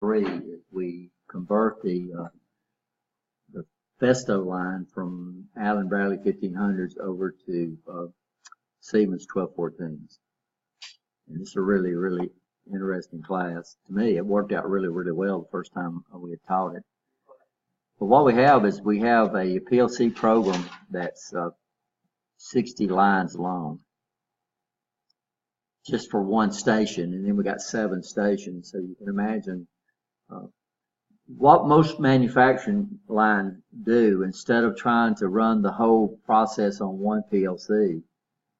we convert the Festo line from Allen Bradley 1500s over to Siemens 1214s. And it's a really, really interesting class. To me, it worked out really, really well the first time we had taught it. But what we have is we have a PLC program that's 60 lines long, just for one station, and then we got 7 stations. So you can imagine what most manufacturing lines do. Instead of trying to run the whole process on one PLC,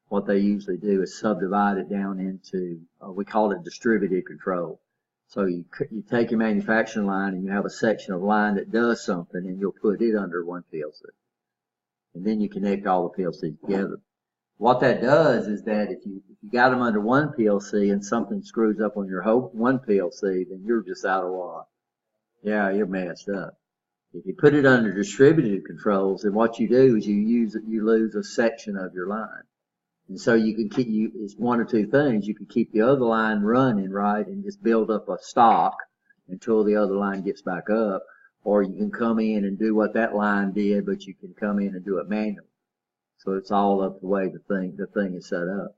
what they usually do is subdivide it down into, we call it distributed control. So you take your manufacturing line and you have a section of line that does something, and you'll put it under one PLC. And then you connect all the PLCs together. What that does is that if you got them under one PLC and something screws up on your whole one PLC, then you're just out of luck. Yeah, you're messed up. If you put it under distributed controls, then what you do is you lose a section of your line. And so you can it's one or two things. You can keep the other line running, right, and just build up a stock until the other line gets back up. Or you can come in and do what that line did, but you can come in and do it manually. So it's all up the way the thing is set up.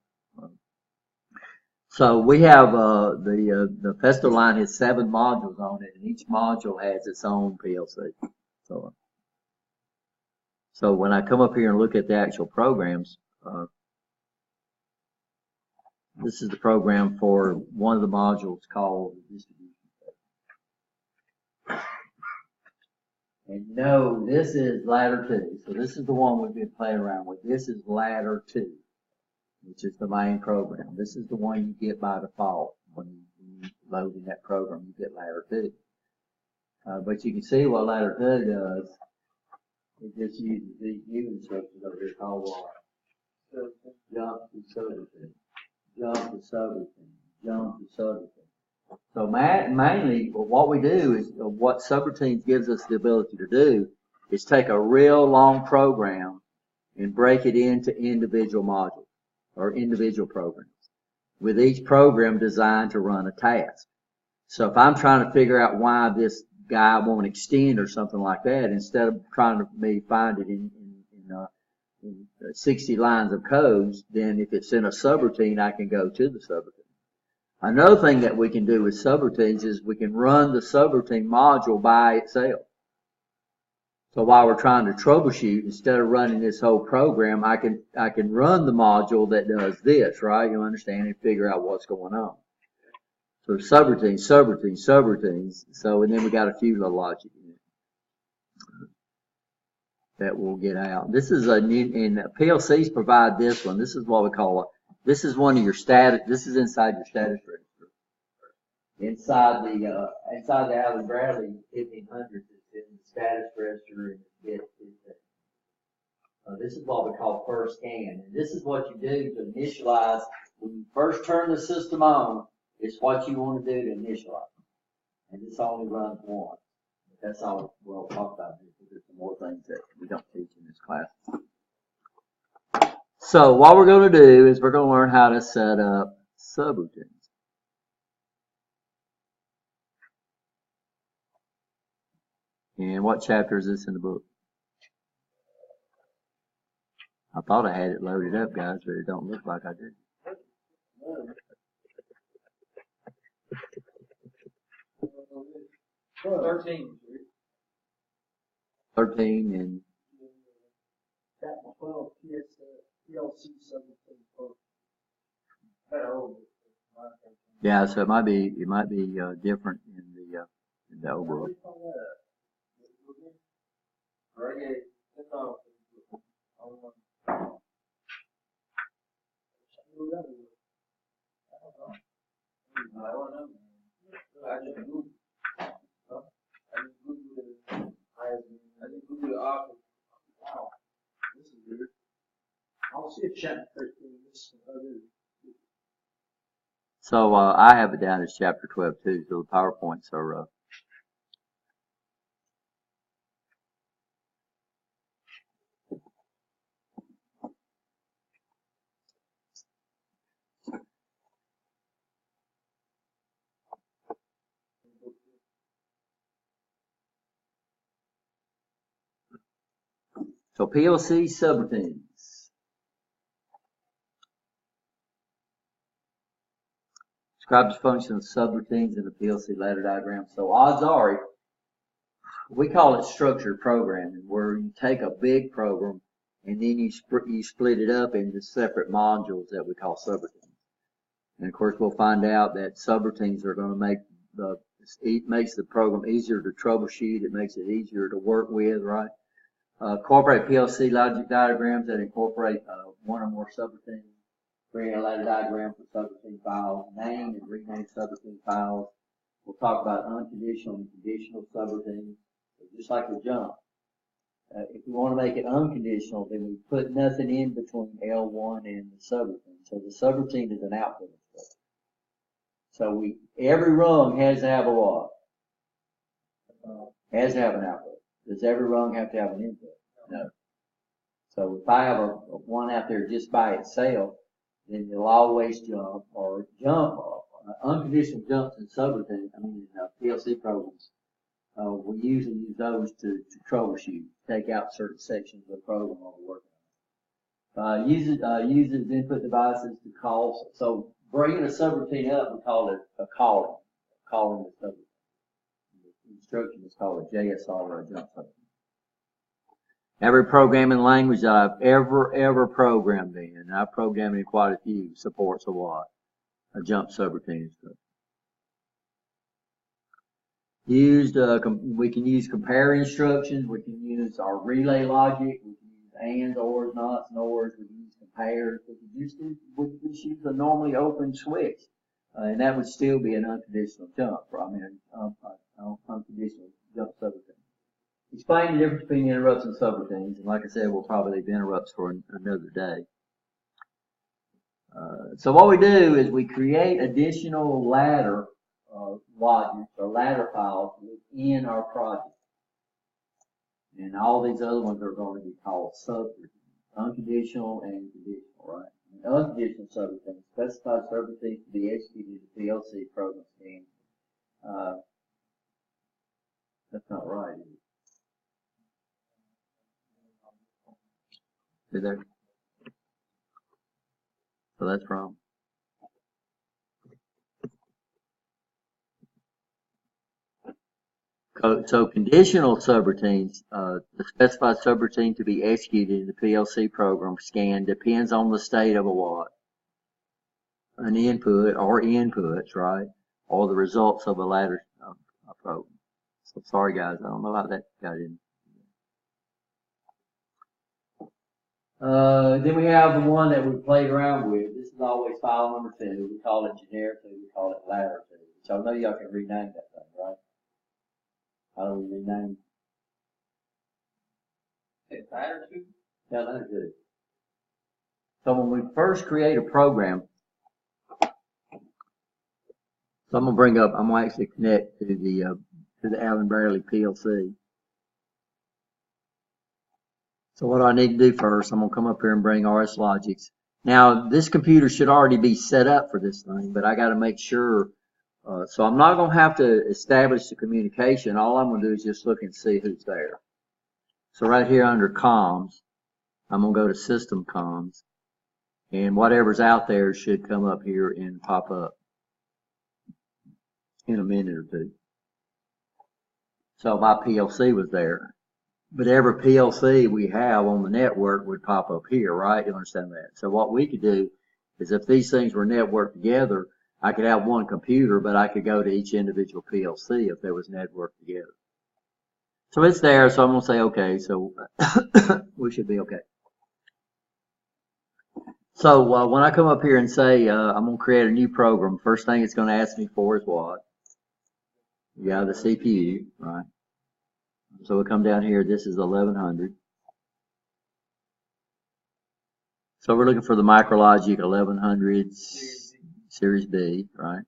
So we have the Festo line has 7 modules on it, and each module has its own PLC. So when I come up here and look at the actual programs, this is the program for one of the modules called the distribution. And no, this is ladder 2. So this is the one we've been playing around with. This is ladder 2, which is the main program. This is the one you get by default when you load in that program. You get ladder 2. But you can see what ladder 2 does. It just uses these new instructions over here called what? Jump to subroutine. Jump to subroutine. Jump to subroutine. So mainly what we do is, what subroutines gives us the ability to do is take a real long program and break it into individual modules or individual programs, with each program designed to run a task. So if I'm trying to figure out why this guy won't extend or something like that, instead of trying to find it in 60 lines of code, then if it's in a subroutine, I can go to the subroutine. Another thing that we can do with subroutines is we can run the subroutine module by itself. So while we're trying to troubleshoot, instead of running this whole program, I can run the module that does this, right? You understand, and figure out what's going on. So subroutines. So, and then we got a few little logic in it that we'll get out. This is a new, and PLCs provide this one. This is what we call this is one of your status. This is inside your status register. Inside the Allen Bradley 1500s, it's in the status register, and this is what we call first scan. And this is what you do to initialize when you first turn the system on. It's what you want to do to initialize. And this only runs once. That's all we'll talk about here, because there's some more things that we don't teach in this class. So what we're going to do is we're going to learn how to set up subroutines. And what chapter is this in the book? I thought I had it loaded up, guys, but it don't look like I did. 13 and chapter 12 PLC subroutine. yeah, so it might be different in the overall. I'll see if chapter 13 is. So I have it down as chapter 12 too. So the PowerPoints are. So PLC subroutines. Describe the function of subroutines in the PLC ladder diagram. So odds are, we call it structured programming, where you take a big program and then you split it up into separate modules that we call subroutines. And of course, we'll find out that subroutines are going to make it makes the program easier to troubleshoot. It makes it easier to work with, right? Incorporate PLC logic diagrams that incorporate one or more subroutines. Create a ladder diagram for subroutine files. Name and rename subroutine files. We'll talk about unconditional and conditional subroutines. Just like a jump. If we want to make it unconditional, then we put nothing in between L1 and the subroutine. So the subroutine is an output instruction. So every rung has to have a what? Has to have an output. Does every rung have to have an input? No. So if I have one out there just by itself, then you'll always jump or jump off. Unconditional jumps in subroutine, PLC programs. We usually use those to troubleshoot, take out certain sections of the program while we're working on it. Uses input devices to call. So bringing a subroutine up, we call it a calling. Calling the subroutine. The instruction is called a JSR or a jump subroutine. Every programming language that I've ever programmed in, and I've programmed in quite a few, supports a what? A jump subroutine instruction. We can use compare instructions. We can use our relay logic. We can use ands, ors, nots, nors. We can use compares. We can just use a normally open switch, and that would still be an unconditional jump. Unconditional jump subroutine. Explain the difference between interrupts and subroutines, and like I said, we'll probably leave interrupts for another day. So what we do is we create additional ladder logic or ladder files within our project. And all these other ones are going to be called subroutines, unconditional and conditional, right? And unconditional subroutines specify subroutines to be executed in the PLC program scan. That's not right, is it? See there? So that's wrong. So conditional subroutines, the specified subroutine to be executed in the PLC program scan depends on the state of a what? An input or inputs, right? Or the results of a ladder program. So sorry guys, I don't know how that got in. Then we have the one that we played around with. This is always file number 2. We call it generically, we call it ladder 2. So I know y'all can rename that thing, right? How do we rename it? Ladder 2? Yeah, ladder 2. So when we first create a program, so I'm gonna actually connect to the Allen Bradley PLC. So what do I need to do first? I'm going to come up here and bring RS Logics. Now, this computer should already be set up for this thing, but I got to make sure. So I'm not going to have to establish the communication. All I'm going to do is just look and see who's there. So right here under comms, I'm going to go to system comms, and whatever's out there should come up here and pop up in a minute or two. So my PLC was there. But every PLC we have on the network would pop up here, right? You understand that? So what we could do is if these things were networked together, I could have one computer, but I could go to each individual PLC if they was networked together. So it's there, so I'm going to say okay, so we should be okay. So when I come up here and say I'm going to create a new program, first thing it's going to ask me for is what? Yeah, the CPU, right? So we'll come down here, this is 1100. So we're looking for the MicroLogic 1100 Series B, right?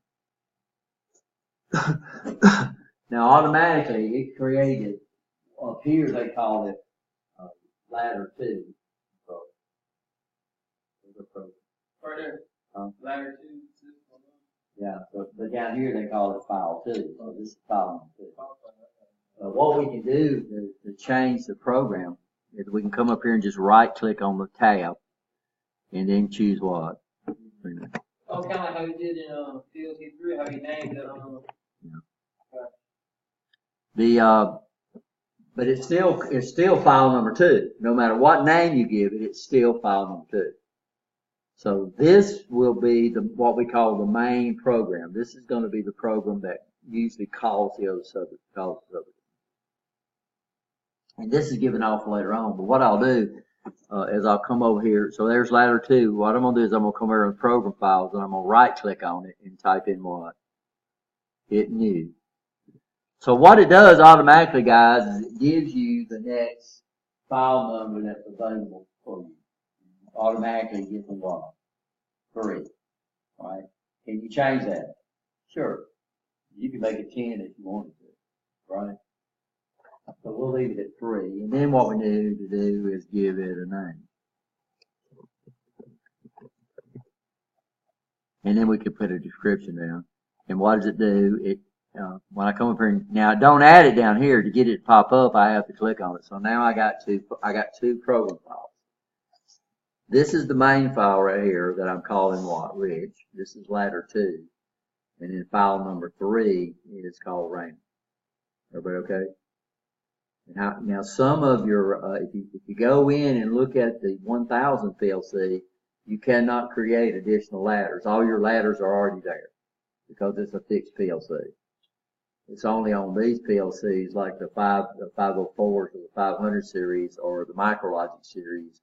Now automatically it created, up here they call it ladder 2. Right there. Ladder 2. Yeah, but down here they call it file 2. So this is file 2. What we can do to change the program is we can come up here and just right click on the tab and then choose what? Oh, kind of like how you did in PLC3, how you named it. But it's still file number 2. No matter what name you give it, it's still file number 2. So this will be what we call the main program. This is going to be the program that usually calls the other subject. And this is given off later on. But what I'll do is I'll come over here. So there's ladder 2. What I'm going to do is I'm going to come over in program files and I'm going to right click on it and type in what? Hit new. So what it does automatically, guys, is it gives you the next file number that's available for you. Automatically gives them what? 3. Right? Can you change that? Sure. You can make it 10 if you wanted to. Right? So we'll leave it at 3. And then what we need to do is give it a name. And then we can put a description down. And what does it do? When I come up here, now don't add it down here. To get it to pop up, I have to click on it. So now I got two program files. This is the main file right here that I'm calling what? Rich. This is ladder 2. And then file number 3 is called Raymond. Everybody okay? Now some of your, if you go in and look at the 1000 PLC, you cannot create additional ladders. All your ladders are already there because it's a fixed PLC. It's only on these PLCs like the 504s or the 500 series or the MicroLogic series.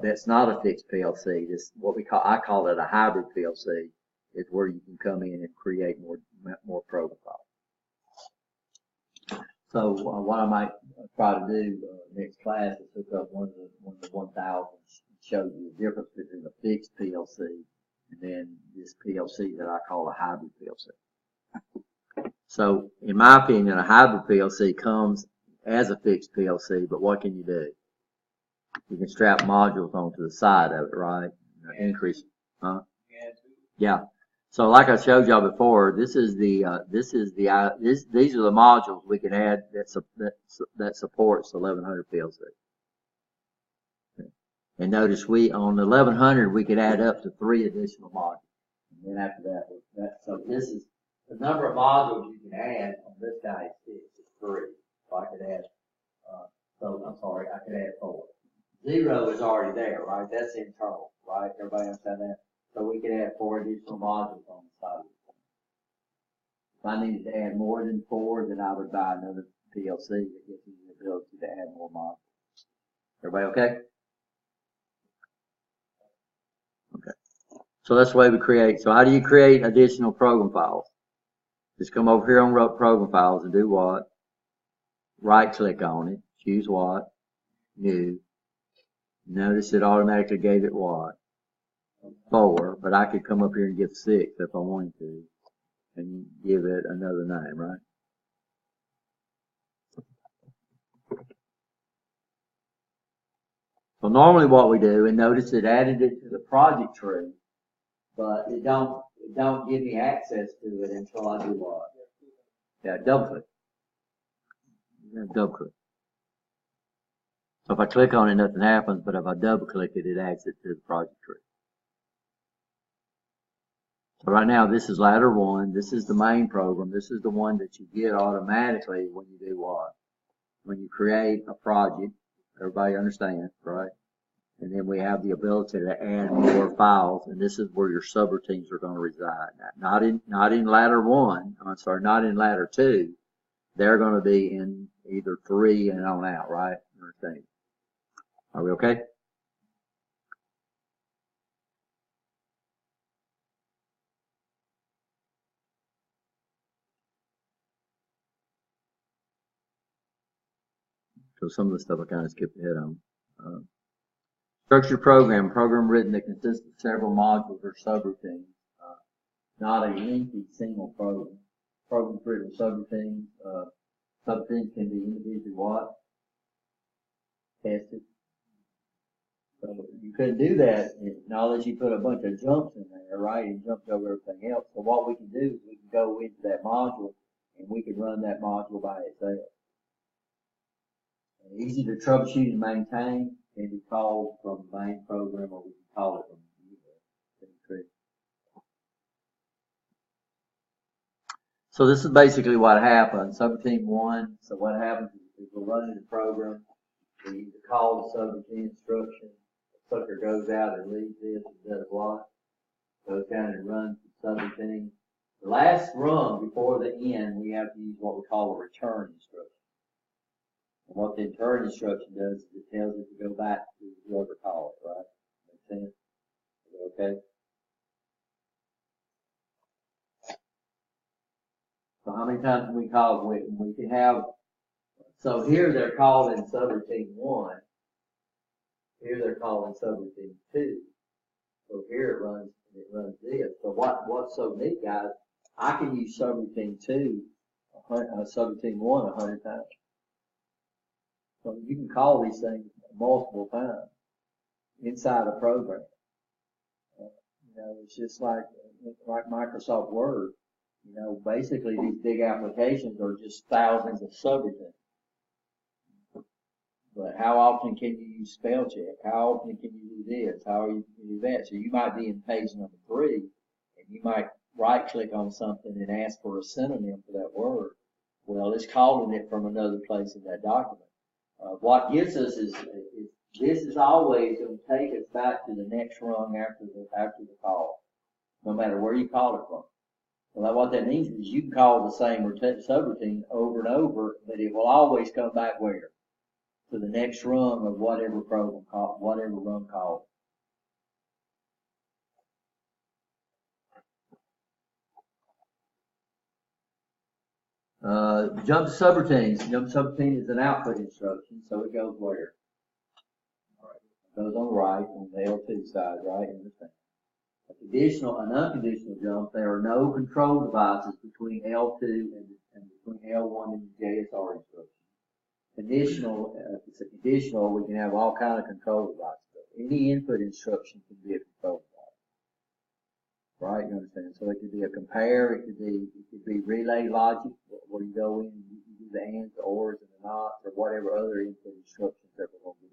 That's not a fixed PLC. This I call it a hybrid PLC. Is where you can come in and create more program files. So what I might try to do next class is hook up one of the 1000s and show you the difference between a fixed PLC and then this PLC that I call a hybrid PLC. So in my opinion, a hybrid PLC comes as a fixed PLC, but what can you do? You can strap modules onto the side of it, right? Increase, huh? Yeah. So like I showed y'all before, these are the modules we can add that supports the 1100 PLC. And notice on the 1100 we could add up to 3 additional modules. And then after that, so this is the number of modules you can add on this guy is 3. So I could add, I could add 4. 0 is already there, right? That's internal, right? Everybody understand that? So we could add 4 additional modules on the side of it. If I needed to add more than 4, then I would buy another PLC that gives you the ability to add more modules. Everybody okay? Okay. So that's the way we create. So how do you create additional program files? Just come over here on program files and do what? Right click on it. Choose what? New. Notice it automatically gave it what? 4, but I could come up here and give 6 if I wanted to, and give it another name, right? So normally what we do, and notice it added it to the project tree, but it don't give me access to it until I do what? Yeah, double click. Double click. So if I click on it, nothing happens, but if I double click it, it adds it to the project tree. So right now, this is ladder 1. This is the main program. This is the one that you get automatically when you do what? When you create a project. Everybody understands, right? And then we have the ability to add more files, and this is where your subroutines are going to reside. Not in ladder 1. I'm sorry, not in ladder 2. They're going to be in either 3 and on out, right? Understand? Are we okay? So some of the stuff I kind of skipped ahead on. Structured program written that consists of several modules or subroutines, not a lengthy single program. Programs written with subroutines. Subroutines can be individually what? Tested. So you couldn't do that unless you put a bunch of jumps in there, right, and jumped over everything else. So what we can do is we can go into that module and we can run that module by itself. Easy to troubleshoot and maintain, can be called from the main program, or we can call it from the So this is basically what happened. Subroutine 1, so what happens is we're running the program, we either call the subroutine instruction, the sucker goes out and leaves this instead of block, goes down and runs the subroutine. The last rung before the end, we have to use what we call a return instruction. And what the return instruction does is it tells it to go back to whoever called it, right? Make sense? Okay? So how many times can we call it? We can have, so here they're called in subroutine 1. Here they're called in subroutine 2. So here it runs this. So what's so neat, guys, I can use subroutine 2, subroutine 1 100 times. So you can call these things multiple times inside a program. It's just like Microsoft Word. Basically these big applications are just thousands of subroutines. But how often can you use spell check? How often can you do this? How can you do that? So you might be in page number 3, and you might right click on something and ask for a synonym for that word. Well, it's calling it from another place in that document. What gives us is this is always going to take us back to the next rung after the call, no matter where you call it from. Well, what that means is you can call the same subroutine over and over, but it will always come back where? To the next rung of whatever program call, whatever rung called. Jump to subroutines. Jump to subroutine is an output instruction, so it goes where? All right. It goes on the right, on the L2 side, right? Understand. A conditional and unconditional jump, there are no control devices between L2 and between L1 and the JSR instruction. Conditional, if it's a conditional, we can have all kind of control devices. Any input instruction can be a control device. Right? You understand? So it could be a compare, it could be relay logic, where you go in and you do the ands, the ors, and the nots, or whatever other input instructions that we're going to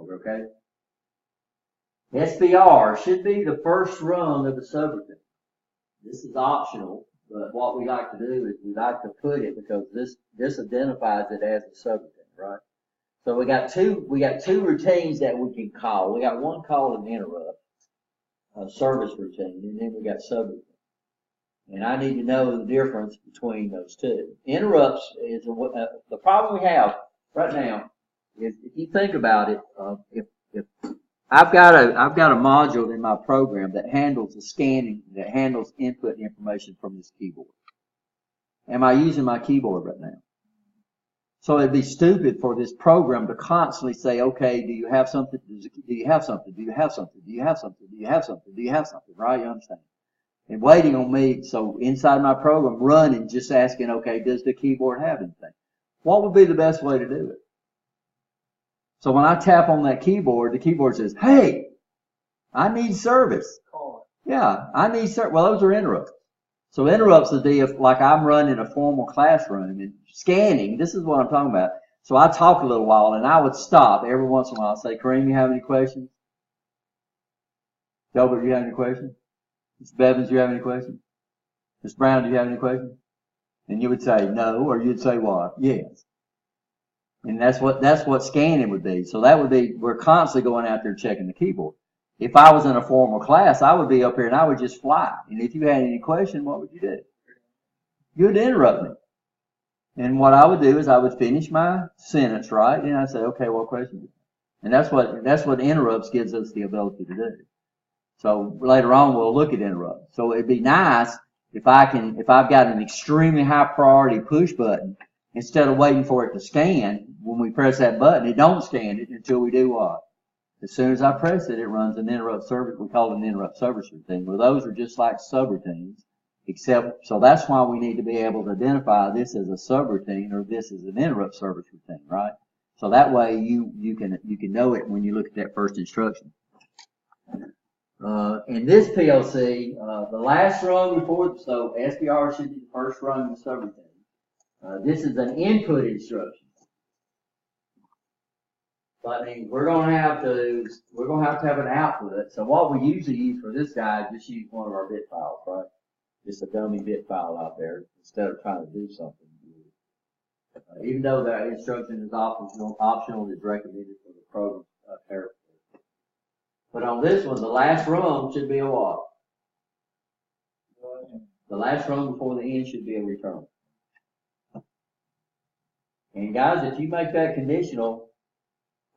get into. Okay? SBR should be the first rung of the subroutine. This is optional, but what we like to do is we like to put it because this identifies it as a subroutine, right? So we got two routines that we can call. We got one called an interrupt, a service routine, and then we got subroutine. And I need to know the difference between those two. Interrupts is the problem we have right now is if you think about it, if I've got a module in my program that handles the scanning, that handles input information from this keyboard. Am I using my keyboard right now? So it'd be stupid for this program to constantly say, okay, do you have something? Do you have something? Do you have something? Do you have something? Do you have something? Do you have something? Right? You understand? And waiting on me, so inside my program, running, just asking, okay, does the keyboard have anything? What would be the best way to do it? So when I tap on that keyboard, the keyboard says, hey, I need service. Yeah, I need service. Well, those are interrupts. So interrupts would be if, like, I'm running a formal classroom and scanning. This is what I'm talking about. So I talk a little while, and I would stop every once in a while and say, Kareem, you have any questions? Delbert, do you have any questions? Mr. Bevins, do you have any questions? Mr. Brown, do you have any questions? And you would say no, or you'd say what? Yes. And that's what scanning would be. So that would be, we're constantly going out there checking the keyboard. If I was in a formal class, I would be up here and I would just fly. And if you had any question, what would you do? You would interrupt me. And what I would do is I would finish my sentence, right? And I'd say, okay, what question? And that's what interrupts gives us the ability to do. So later on we'll look at interrupts. So it'd be nice if I've got an extremely high priority push button, instead of waiting for it to scan, when we press that button, it don't scan it until we do what? As soon as I press it, it runs an interrupt service. We call it an interrupt service routine. Well, those are just like subroutines, except, so that's why we need to be able to identify this as a subroutine or this is an interrupt service routine, right? So that way you can know it when you look at that first instruction. In this PLC, the last rung before, so SBR should be the first rung of the subroutine. This is an input instruction. But I mean, we're gonna have to have an output. So what we usually use for this guy, just use one of our bit files, right? Just a dummy bit file out there instead of trying to do something. Even though the instruction is optional, it's recommended for the program therapy. But on this one, the last rung should be a what? The last rung before the end should be a return. And guys, if you make that conditional,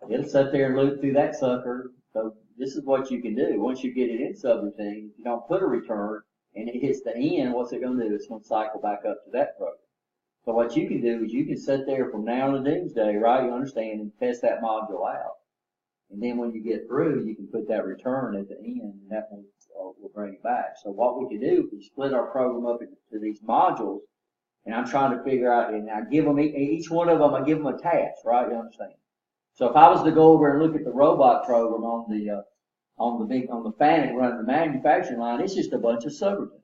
it'll sit there and loop through that sucker. So this is what you can do. Once you get it in subroutine, if you don't put a return and it hits the end, what's it going to do? It's going to cycle back up to that program. So what you can do is you can sit there from now to doomsday, right? You understand, and test that module out. And then when you get through, you can put that return at the end, and that will bring it back. So what we can do is we split our program up into these modules, and I'm trying to figure out, and I give them, each one of them, I give them a task, right? You understand? So if I was to go over and look at the robot program on the FANUC running the manufacturing line, it's just a bunch of subroutines.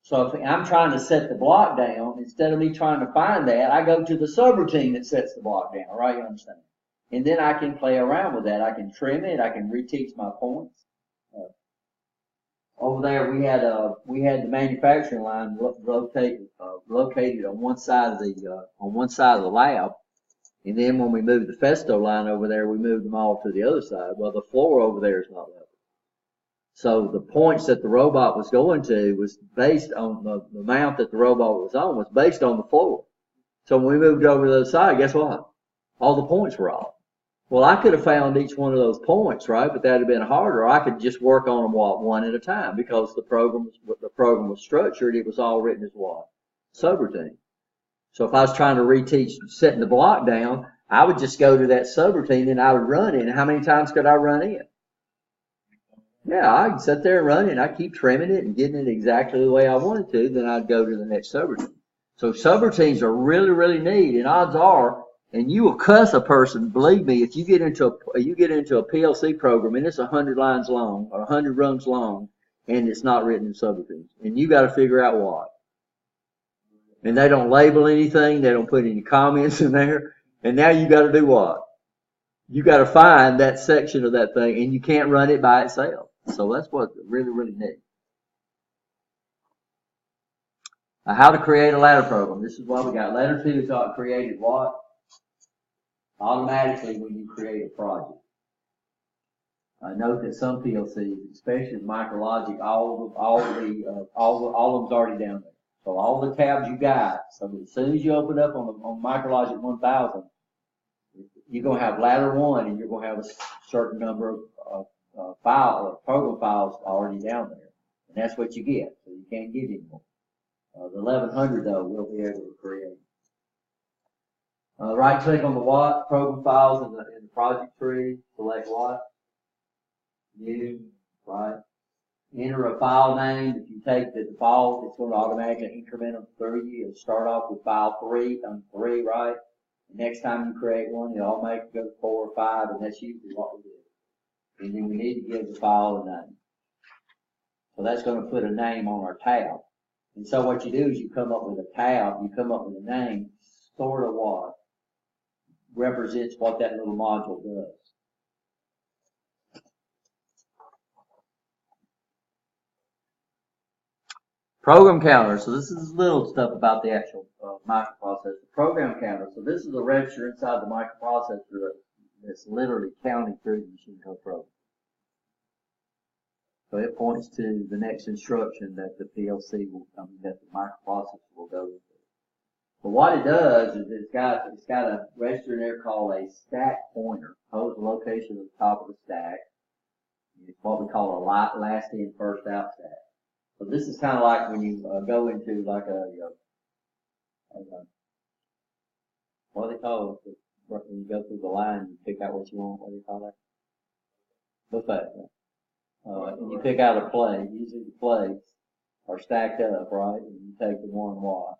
So if I'm trying to set the block down, instead of me trying to find that, I go to the subroutine that sets the block down, right? You understand? And then I can play around with that. I can trim it. I can reteach my points. Over there, we had the manufacturing line located on one side of the lab. And then when we moved the Festo line over there, we moved them all to the other side. Well, the floor over there is not level. So the points that the robot was going to was based on the mount that the robot was on was based on the floor. So when we moved over to the other side, guess what? All the points were off. Well, I could have found each one of those points, right? But that'd have been harder. I could just work on them one at a time because the program was structured. It was all written as what? Subroutine. So if I was trying to reteach setting the block down, I would just go to that subroutine and I would run it. And how many times could I run it? Yeah, I can sit there and run it, and I keep trimming it and getting it exactly the way I wanted to, then I'd go to the next subroutine. So subroutines are really, really neat, and odds are, and you will cuss a person, believe me, if you get into a PLC program and it's 100 lines long or 100 rungs long and it's not written in subroutines, and you got to figure out why. And they don't label anything, they don't put any comments in there, and now you got to do what? You got to find that section of that thing, and you can't run it by itself. So that's what's really, really neat. How to create a ladder program. This is what we got. Ladder 2 is created what? Automatically when you create a project. Note that some PLCs, especially Micrologic, all of them's already down there. So all the tabs you got. So as soon as you open up on Micrologic 1000, you're going to have ladder 1, and you're going to have a certain number of program files already down there. And that's what you get. So you can't get any more. The 1100 though, we'll be able to create. Right click on the what? Program files in the project tree. Select what? New. Right. Enter a file name. If you take the default, it's going to automatically increment them through you. It'll start off with file 3 on 3, right? The next time you create one, it'll automatically go to 4 or 5, and that's usually what we do. And then we need to give the file a name. So that's going to put a name on our tab. And so what you do is you come up with a tab, you come up with a name, sort of what represents what that little module does. Program counter. So this is little stuff about the actual microprocessor. Program counter. So this is a register inside the microprocessor that's literally counting through the machine code program. So it points to the next instruction that the PLC that the microprocessor will go into. But what it does is it's got a register in there called a stack pointer. Holds the location at the top of the stack. It's what we call a last in, first out stack. So this is kind of like when you go into like what do they call it? When you go through the line, you pick out what you want. What do you call that? Buffet. And you pick out a plate. Usually the plates are stacked up, right? And you take the one what?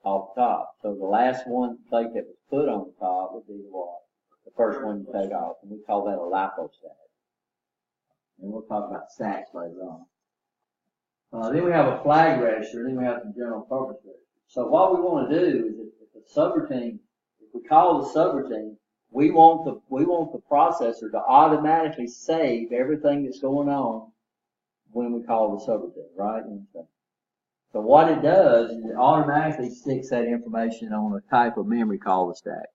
Off the top. So the last one plate that was put on the top would be the what? The first one you take off. And we call that a LIFO stack. And we'll talk about stacks later on. Then we have a flag register, and then we have some general purpose registers. So what we want to do is if the subroutine, if we call the subroutine, we want the processor to automatically save everything that's going on when we call the subroutine, right? So what it does is it automatically sticks that information on a type of memory called the stack.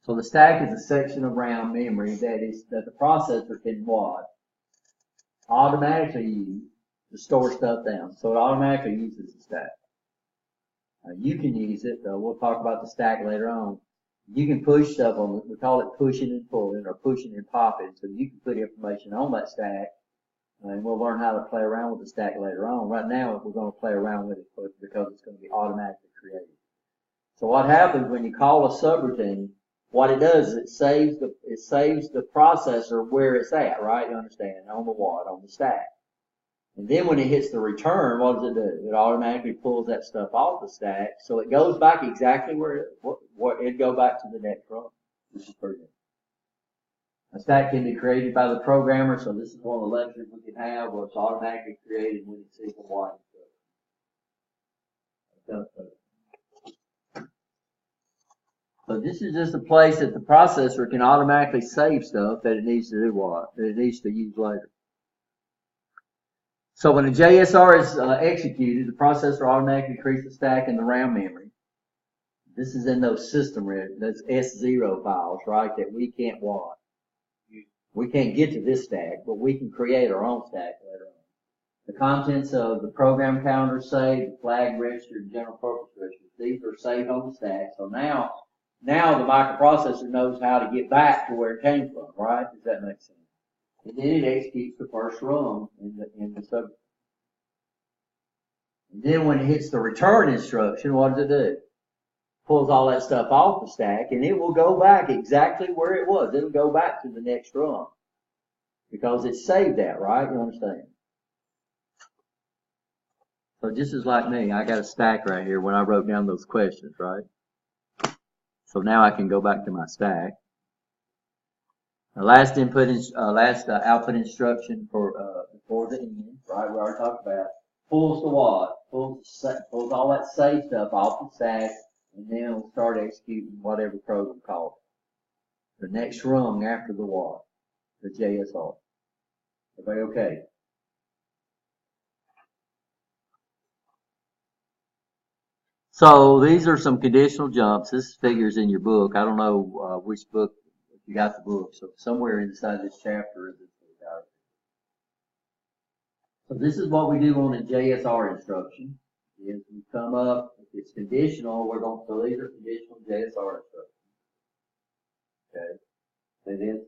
So the stack is a section of RAM memory that the processor can what? Automatically use to store stuff down. So it automatically uses the stack. You can use it, though. We'll talk about the stack later on. You can push stuff on it. We call it pushing and pulling, or pushing and popping. So you can put information on that stack, and we'll learn how to play around with the stack later on. Right now, we're going to play around with it because it's going to be automatically created. So what happens when you call a subroutine? What it does is it saves the processor where it's at, right? You understand? On the what? On the stack. And then when it hits the return, what does it do? It automatically pulls that stuff off the stack, so it goes back exactly where it'd go back to the next run, which is pretty good. A stack can be created by the programmer, so this is one of the lectures we can have where it's automatically created when it's equal what. So this is just a place that the processor can automatically save stuff that it needs to do what? That it needs to use later. So when a JSR is executed, the processor automatically creates the stack in the RAM memory. This is in those those S0 files, right, that we can't what? We can't get to this stack, but we can create our own stack later on. The contents of the program counter saved, the flag register, and general purpose registers, these are saved on the stack. So now the microprocessor knows how to get back to where it came from, right? Does that make sense? And then it executes the first run in the subroutine. And then when it hits the return instruction, what does it do? Pulls all that stuff off the stack, and it will go back exactly where it was. It'll go back to the next run because it saved that, right? You understand? So just as like me, I got a stack right here when I wrote down those questions, right? So now I can go back to my stack. The last output instruction for the end, right? We already talked about pulls the what? Pulls all that save stuff off the stack, and then it'll start executing whatever program called it. The next rung after the what? The JSR. Everybody okay? So these are some conditional jumps. This figures in your book. I don't know which book. You got the book, so somewhere inside this chapter is this. So this is what we do on a JSR instruction. Is we come up, if it's conditional, so these are conditional JSR instructions. Okay.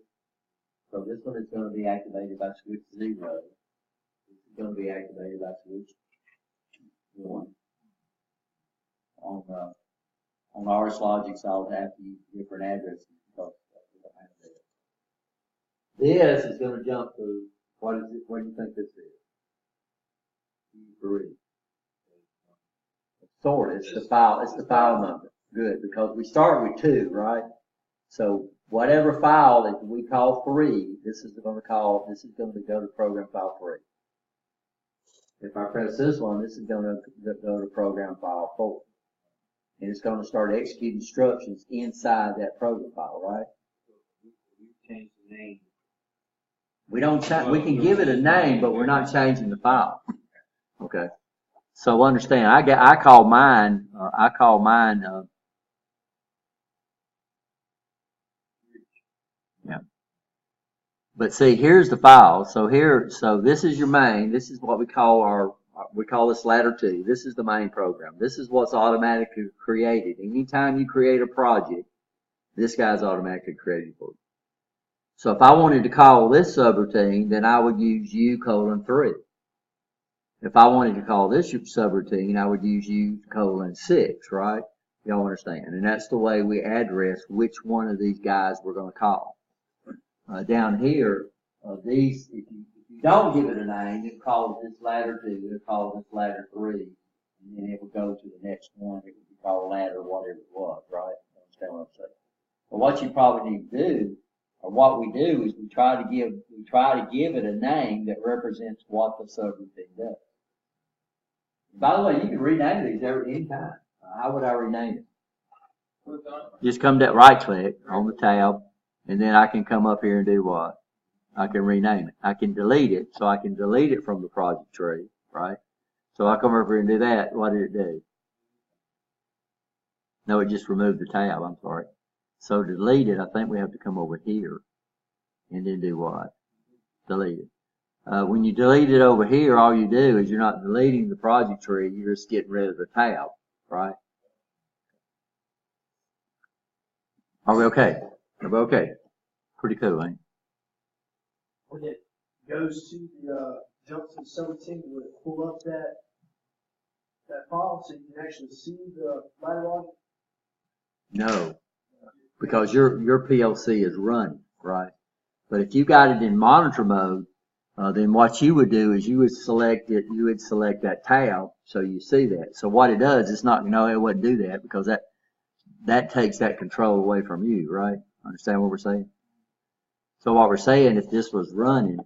So this one is going to be activated by switch 0. This is going to be activated by switch 1. On RS Logix, I'll have to use different addresses because this is going to jump to, what is it? What do you think this is? E3. Sort it's the file number. Good, because we start with 2, right? So whatever file that we call 3, this is going to go to program file 3. If I press this one, this is going to go to program file 4. And it's going to start executing instructions inside that program file, right? You change the name. We can give it a name, but we're not changing the file. Okay. So understand, I call mine, yeah. But see, here's the file. So this is your main. This is what we call this ladder 2. This is the main program. This is what's automatically created. Anytime you create a project, this guy's automatically created for you. So if I wanted to call this subroutine, then I would use U:3. If I wanted to call this subroutine, I would use U:6, right? Y'all understand? And that's the way we address which one of these guys we're going to call. Down here, if you don't give it a name, it calls this ladder 2, it calls this ladder 3, and then it would go to the next one. It would be called ladder whatever it was, right? You understand what I'm saying? But what you probably need to do, or what we do, is we try to give it a name that represents what the subroutine does. By the way, you can rename these any time. How would I rename it? Click on it. Just come that right click on the tab, and then I can come up here and do what? I can rename it. I can delete it, so I can delete it from the project tree, right? So I come over here and do that. What did it do? No, it just removed the tab. I'm sorry. So to delete it, I think we have to come over here and then do what? Delete it. When you delete it over here, all you do is you're not deleting the project tree. You're just getting rid of the tab, right? Are we okay? Are we okay? Pretty cool, ain't it? When it goes to the, jump to the 17, will it pull up that file so you can actually see the ladder logic? No, because your PLC is running, right? But if you got it in monitor mode, then what you would do is you would select it, you would select that tab so you see that. So what it does, it's not, no, it wouldn't do that because that takes that control away from you, right? Understand what we're saying? So what we're saying, if this was running,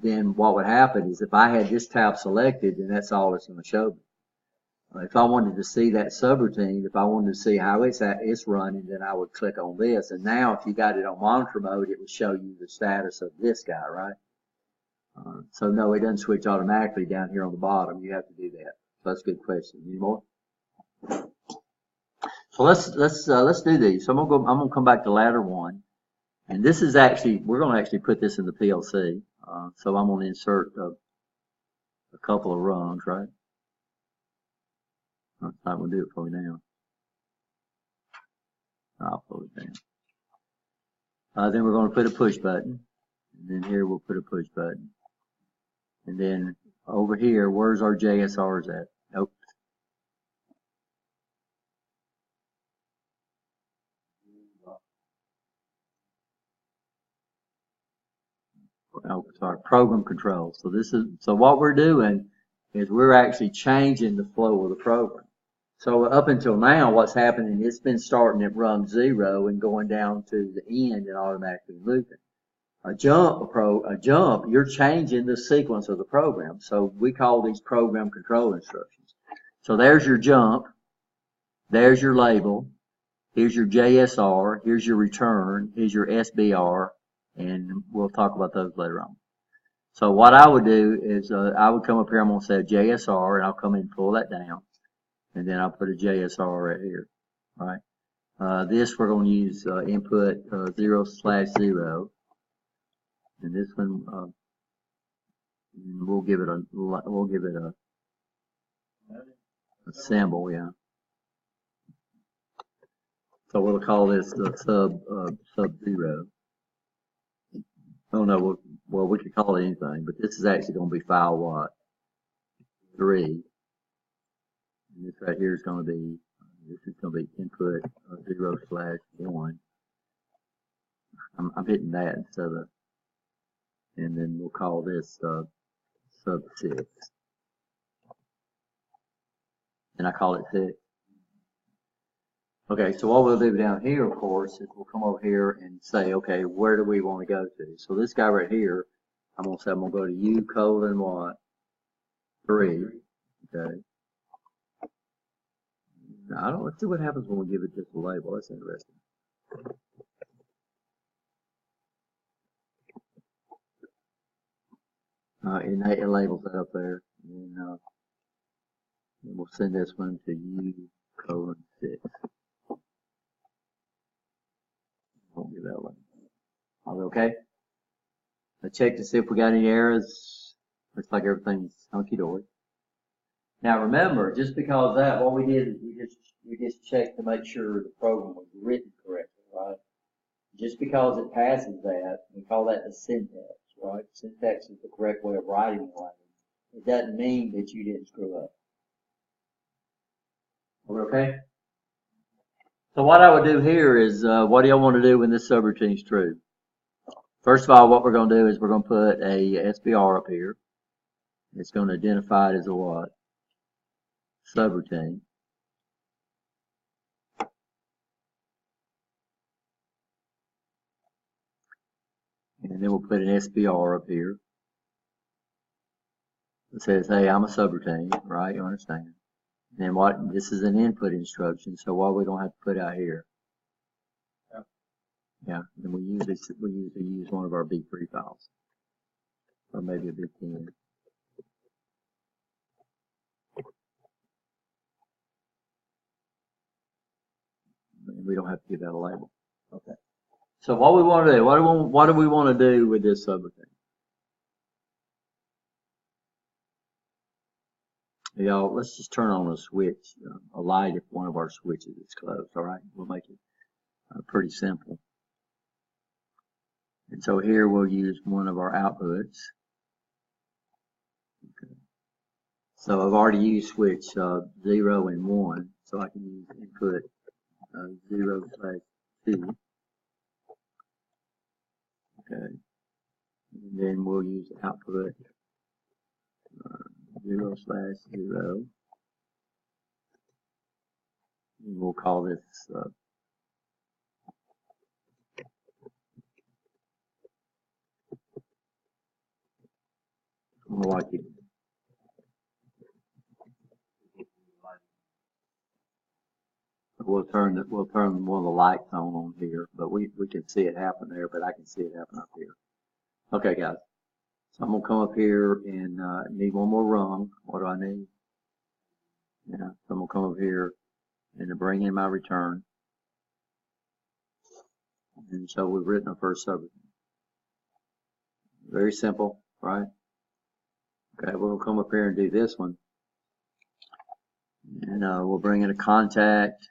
then what would happen is if I had this tab selected, then that's all it's going to show me. If I wanted to see that subroutine, if I wanted to see how it's running, then I would click on this. And now if you got it on monitor mode, it would show you the status of this guy, right? So no, it doesn't switch automatically down here on the bottom. You have to do that. So that's a good question. Any more? So let's do these. So I'm gonna come back to ladder 1. And this is actually, we're going to actually put this in the PLC. So I'm going to insert a couple of rungs, right? I'm not going to do it for you now. I'll pull it down. Then we're going to put a push button. And then here we'll put a push button. And then over here, where's our JSRs at? Nope. Oh, sorry, program control. So what we're doing is we're actually changing the flow of the program. So up until now, what's happening, it's been starting at rung 0 and going down to the end and automatically looping. A jump, you're changing the sequence of the program. So we call these program control instructions. So there's your jump, there's your label, here's your JSR, here's your return, here's your SBR, and we'll talk about those later on. So what I would do is I would come up here, I'm going to say JSR, and I'll come in and pull that down. And then I'll put a JSR right here, right? This we're going to use input 0/0. And this one, we'll give it a symbol, yeah. So we'll call this the sub 0. Oh no, well we could call it anything, but this is actually going to be file what? 3. And this right here is going to be, this is going to be input 0/1. I'm hitting that instead of, and then we'll call this sub 6. And I call it 6. Okay, so what we'll do down here, of course, is we'll come over here and say, okay, where do we want to go to? So this guy right here, I'm going to say I'm going to go to U: what? 3. Okay. Now, let's see what happens when we give it just a label. That's interesting. It labels that up there. And we'll send this one to U:6. Won't give that one. Are we okay? Let's check to see if we got any errors. Looks like everything's hunky-dory. Now remember, just because that, what we did is we just checked to make sure the program was written correctly, right? Just because it passes that, we call that the syntax, right? Syntax is the correct way of writing the language. It doesn't mean that you didn't screw up. Are we okay? So what I would do here is, what do y'all want to do when this subroutine is true? First of all, what we're going to do is we're going to put a SBR up here. It's going to identify it as a what? Subroutine. And then we'll put an SBR up here. It says, hey, I'm a subroutine, right? You understand? And what, this is an input instruction, so what are we gonna have to put out here? Yeah, and we usually use one of our B3 files, or maybe a B10. We don't have to give that a label. Okay. So what we want to do? What do we want to do with this subroutine? Y'all, let's just turn on a switch, a light if one of our switches is closed. All right, we'll make it pretty simple. And so here we'll use one of our outputs. Okay. So I've already used switch 0 and 1, so I can use input 0/2. Okay, and then we'll use output 0/0. And we'll call this like it. We'll turn one of the lights on here, but we can see it happen there, but I can see it happen up here. Okay, guys. So I'm gonna come up here and need one more rung. What do I need? Yeah, so I'm gonna come up here and to bring in my return. And so we've written our first subroutine. Very simple, right? Okay, we'll come up here and do this one. And we'll bring in a contact.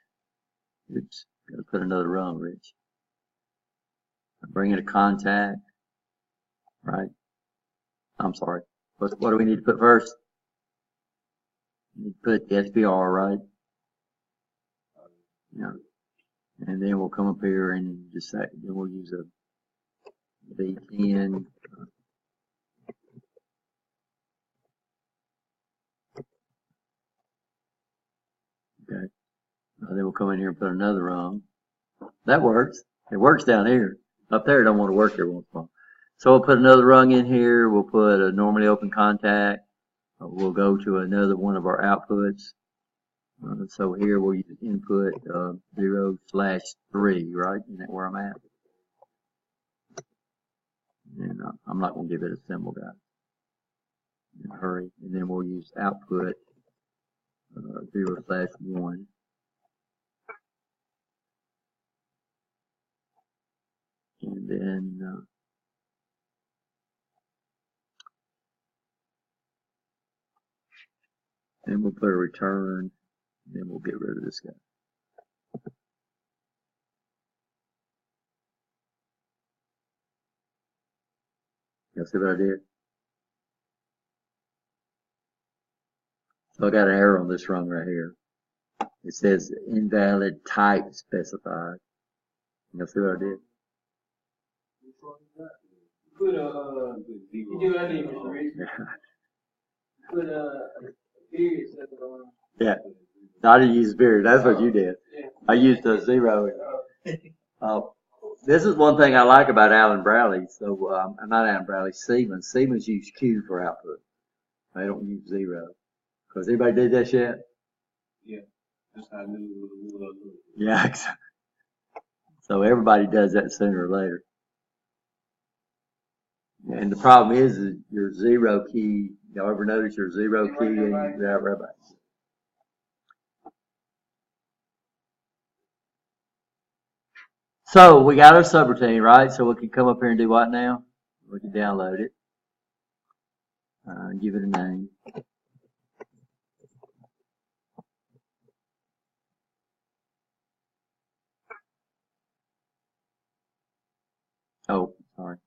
Oops, gotta put another rung, Rich. Bring in a contact, right? I'm sorry. What do we need to put first? We need to put the SPR, right? Yeah. And then we'll come up here and just say, then we'll use a B10. Okay. Then we'll come in here and put another rung. That works. It works down here. Up there, it don't want to work every once in a while. So we'll put another rung in here. We'll put a normally open contact. We'll go to another one of our outputs. So here we'll use input 0/3, right? Isn't that where I'm at? And I'm not going to give it a symbol, guys. In a hurry. And then we'll use output 0/1. And then we'll put a return. And then we'll get rid of this guy. You see what I did? So I got an error on this rung right here. It says invalid type specified. You see what I did? Put you do what I did, Mr. Reed. Put a period symbol on. Yeah. No, I didn't use period. That's what you did. Yeah. I used a 0. This is one thing I like about Allen Bradley. So, not Allen Bradley, Siemens. Siemens use Q for output. They don't use 0. Because everybody did that shit? Yeah. That's how I knew it was. Yeah. So everybody does that sooner or later. And the problem is your 0 key. Y'all ever notice your 0 key and right back? So we got our subroutine, right? So we can come up here and do what now? We can download it. Give it a name. Oh, sorry.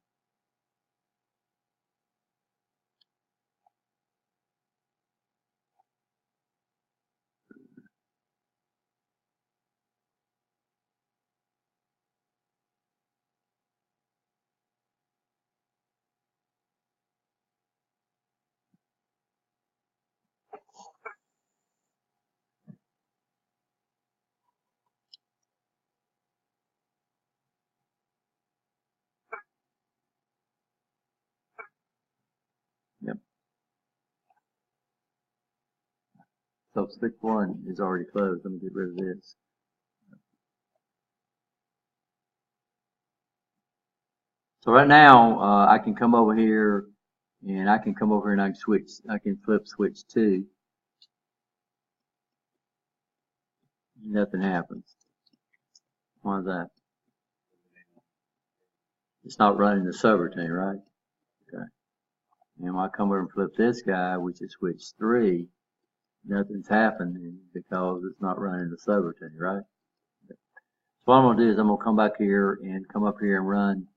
So switch 1 is already closed. Let me get rid of this. So right now, I can come over here and I can come over here and I can flip switch 2. Nothing happens. Why is that? It's not running the subroutine, right? Okay. And when I come over and flip this guy, which is switch 3, nothing's happening because it's not running the subroutine, right? Okay. So what I'm going to do is I'm going to come back here and come up here and run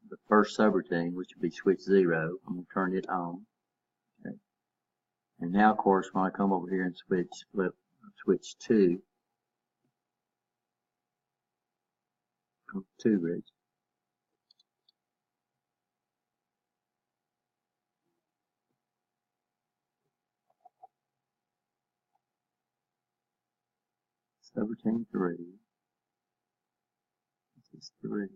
the first subroutine, which would be switch 0. I'm going to turn it on. Okay. And now, of course, when I come over here and flip switch 2, 2 Rich. Subroutine 3. This is 3.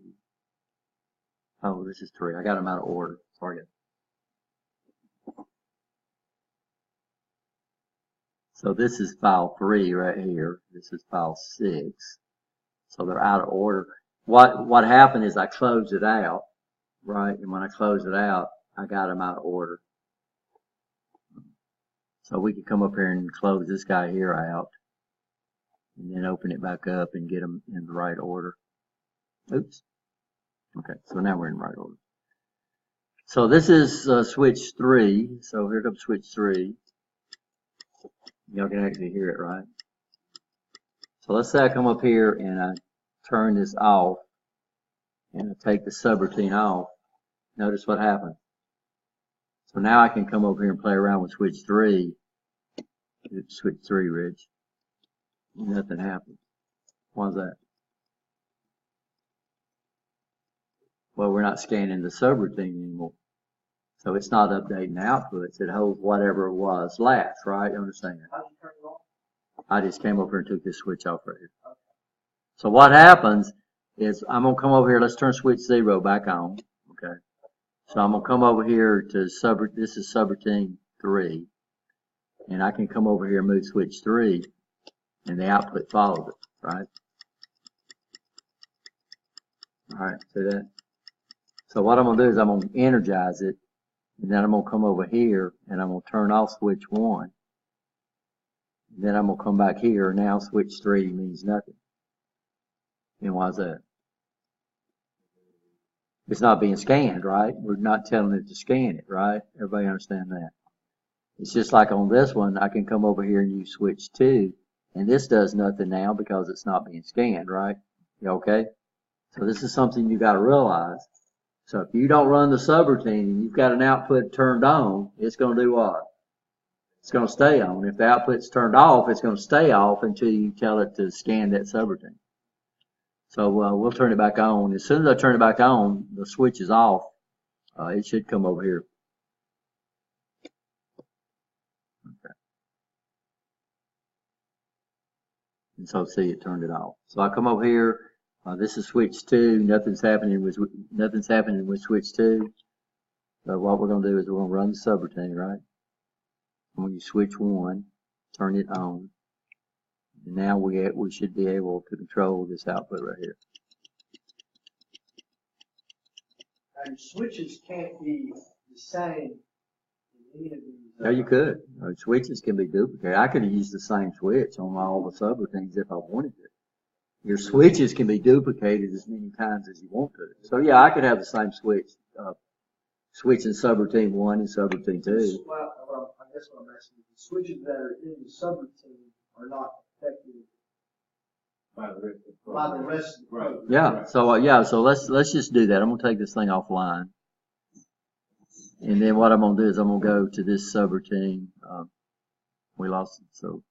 Oh, this is 3. I got them out of order. Sorry. So this is file 3 right here. This is file 6. So they're out of order. What happened is I closed it out, right? And when I closed it out, I got them out of order. So we could come up here and close this guy here out, and then open it back up and get them in the right order. Oops. Okay, so now we're in the right order. So this is switch 3. So here comes switch 3. Y'all can actually hear it, right? So let's say I come up here and I turn this off and I take the subroutine off. Notice what happened. So now I can come over here and play around with switch 3. Switch 3, Rich. Nothing happens. Why is that? Well, we're not scanning the subroutine anymore. So it's not updating the outputs. It holds whatever it was last, right? You understand? How'd you turn it off? I just came over and took this switch off right here. Okay. So what happens is I'm going to come over here. Let's turn switch 0 back on. Okay. So I'm going to come over here to this is subroutine 3. And I can come over here and move switch 3. And the output follows it, right? All right, see that? So what I'm going to do is I'm going to energize it, and then I'm going to come over here, and I'm going to turn off switch 1. And then I'm going to come back here. Now switch 3 means nothing. And why is that? It's not being scanned, right? We're not telling it to scan it, right? Everybody understand that? It's just like on this one, I can come over here and use switch 2. And this does nothing now because it's not being scanned, right? You okay? So this is something you got to realize. So if you don't run the subroutine and you've got an output turned on, it's going to do what? It's going to stay on. If the output's turned off, it's going to stay off until you tell it to scan that subroutine. So we'll turn it back on. As soon as I turn it back on, the switch is off. It should come over here. Okay. And so see, it turned it off. So I come over here. This is switch 2. Nothing's happening with switch 2. So what we're going to do is we're going to run the subroutine, right? I'm going to use switch 1, turn it on. And now we should be able to control this output right here. Now your switches can't be the same in any of these. No, you could. Switches can be duplicated. I could have used the same switch on all the subroutines if I wanted to. Your switches can be duplicated as many times as you want to. So yeah, I could have the same switch, switching subroutine 1 and subroutine 2. Well, I guess what I'm asking is the switches that are in the subroutine are not affected by the rest of the program. Yeah. So let's just do that. I'm gonna take this thing offline, and then what I'm gonna do is I'm gonna go to this subroutine. We lost it, so.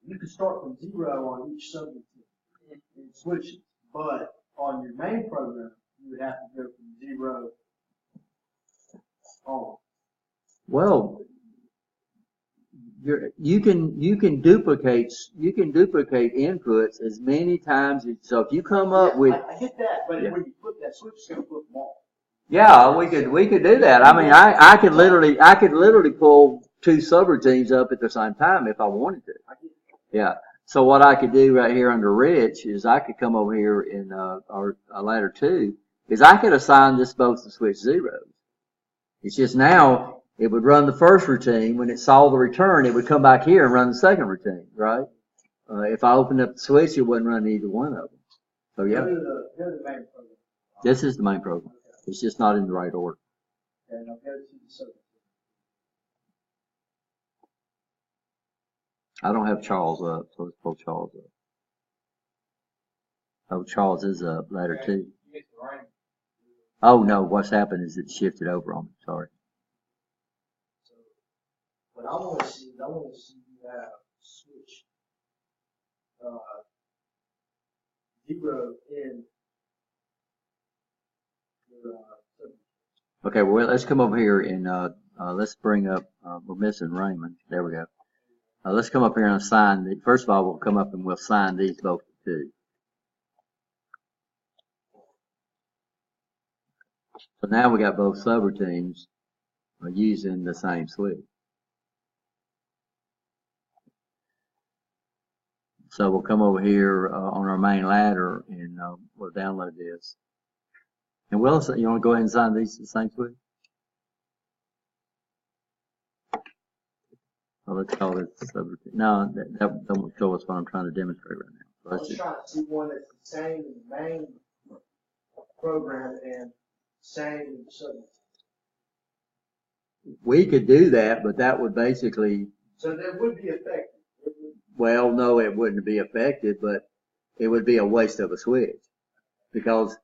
You can start from 0 on each subroutine and switch it, but on your main program, you would have to go from 0 on. Well, you can duplicate inputs as many times as, so if you come up with. I get that, but when you flip that switch, it's going to flip them all. Yeah, we could do that. I mean, I could literally pull two subroutines up at the same time if I wanted to. Yeah. So what I could do right here under Rich is I could come over here in our ladder 2 is I could assign this both to switch zeros. It's just now it would run the first routine. When it saw the return, it would come back here and run the second routine, right? If I opened up the switch, it wouldn't run either one of them. So yeah, Go to the main program. this is the main program. It's just not in the right order. And I'll go to the server. I don't have Charles up, so let's pull Charles up. Oh, Charles is up, ladder 2. Oh no, what's happened is it shifted over on me, sorry. So what I want to see is you have switch 0 in your server. Okay, well, let's come over here and let's bring up, we're missing Raymond. There we go. Let's come up here and assign the, first of all, we'll come up and we'll assign these both to 2. So now we got both subroutines using the same switch. So we'll come over here on our main ladder and we'll download this. And Will, you want to go ahead and assign these to the same switch? Well, let's call this subroutine. No, that don't show us what I'm trying to demonstrate right now. So I was trying to see one that's the same in the main program and same in the server. We could do that, but that would basically, So that would be effective. well, no, it wouldn't be effective, but it would be a waste of a switch. Because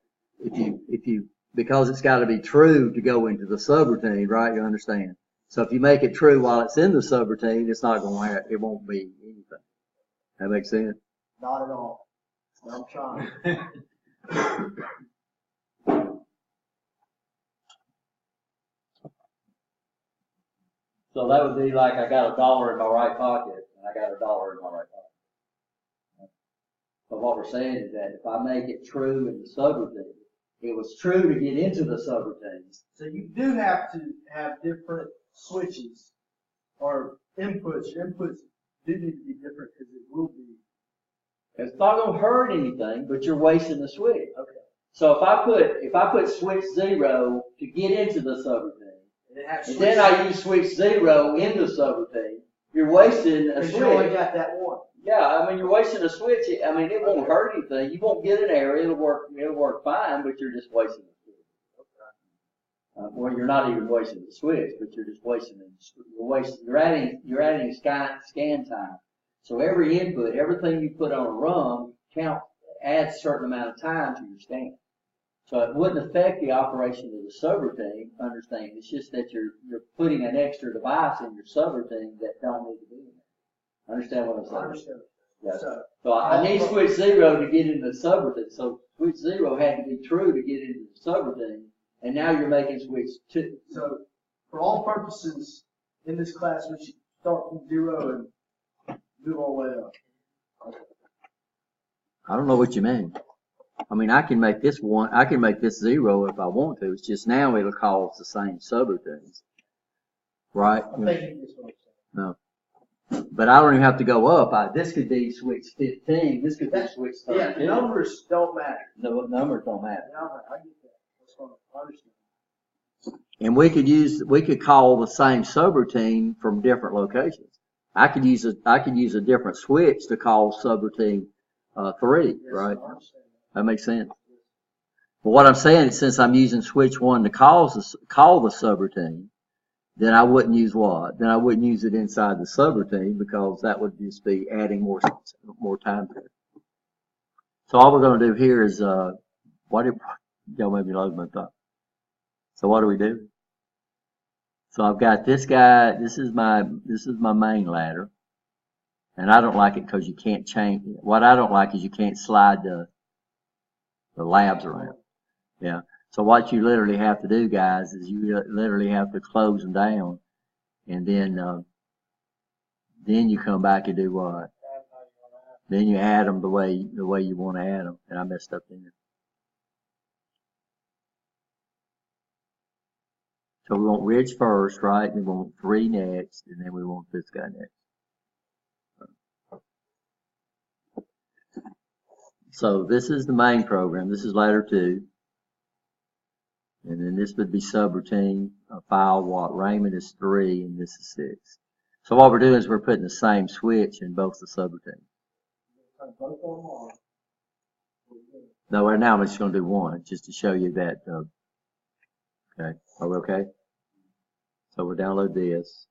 because it's got to be true to go into the subroutine, right? You understand? So if you make it true while it's in the subroutine, it's not going to, it won't be anything. That makes sense? Not at all. I'm trying. So that would be like I got $1 in my right pocket and I got $1 in my right pocket. But what we're saying is that if I make it true in the subroutine, it was true to get into the subroutines. So you do have to have different switches or inputs. Your inputs do need to be different because it will be. It's not going to hurt anything, but you're wasting the switch. Okay. So if I put switch 0 to get into the subroutine, And, it has and then I use switch 0 in the subroutine, you're wasting a because you only switch. got that one. Yeah, I mean, you're wasting a switch. I mean, it won't hurt anything. You won't get an error. It'll work fine, but you're just wasting the switch. Well, you're not even wasting the switch, but you're just wasting it. You're adding scan time. So every input, everything you put on a rung adds a certain amount of time to your scan. So it wouldn't affect the operation of the subroutine, understand. It's just that you're putting an extra device in your subroutine that don't need to be in there. Understand what I'm saying? I understand. Yeah. So I need switch 0 to get into the subroutine. So switch 0 had to be true to get into the subroutine. And now you're making switch 2. So for all purposes in this class, we should start from 0 and move our way up. I don't know what you mean. I mean, I can make this 0 if I want to. It's just now it'll cause the same subroutines. Right? I'm thinking this one. No. But I don't even have to go up. This could be switch 15. This could be switch 32. Yeah, the numbers don't matter. No, numbers don't matter. Yeah, I get that. That's fine. I understand. And we could call the same subroutine from different locations. I could use a different switch to call subroutine 3, Yes, right? I understand That makes sense. But what I'm saying is, since I'm using switch 1 to call the subroutine, then I wouldn't use what? Then I wouldn't use it inside the subroutine because that would just be adding more time to it. So all we're going to do here is y'all made me lose my thought. So what do we do? So I've got this guy. This is my main ladder, and I don't like it because you can't change. What I don't like is you can't slide the labs around. Yeah. So what you literally have to do, guys, is you literally have to close them down, and then you come back and do what? Then you add them the way you want to add them. And I messed up there. So we want Rich first, right? Then we want 3 next, and then we want this guy next. So this is the main program. This is ladder 2. And then this would be subroutine, file what? Raymond is 3, and this is 6. So what we're doing is we're putting the same switch in both the subroutines. Turn both of them on. No, right now I'm just going to do one, just to show you that. Okay, are we okay? So we'll download this.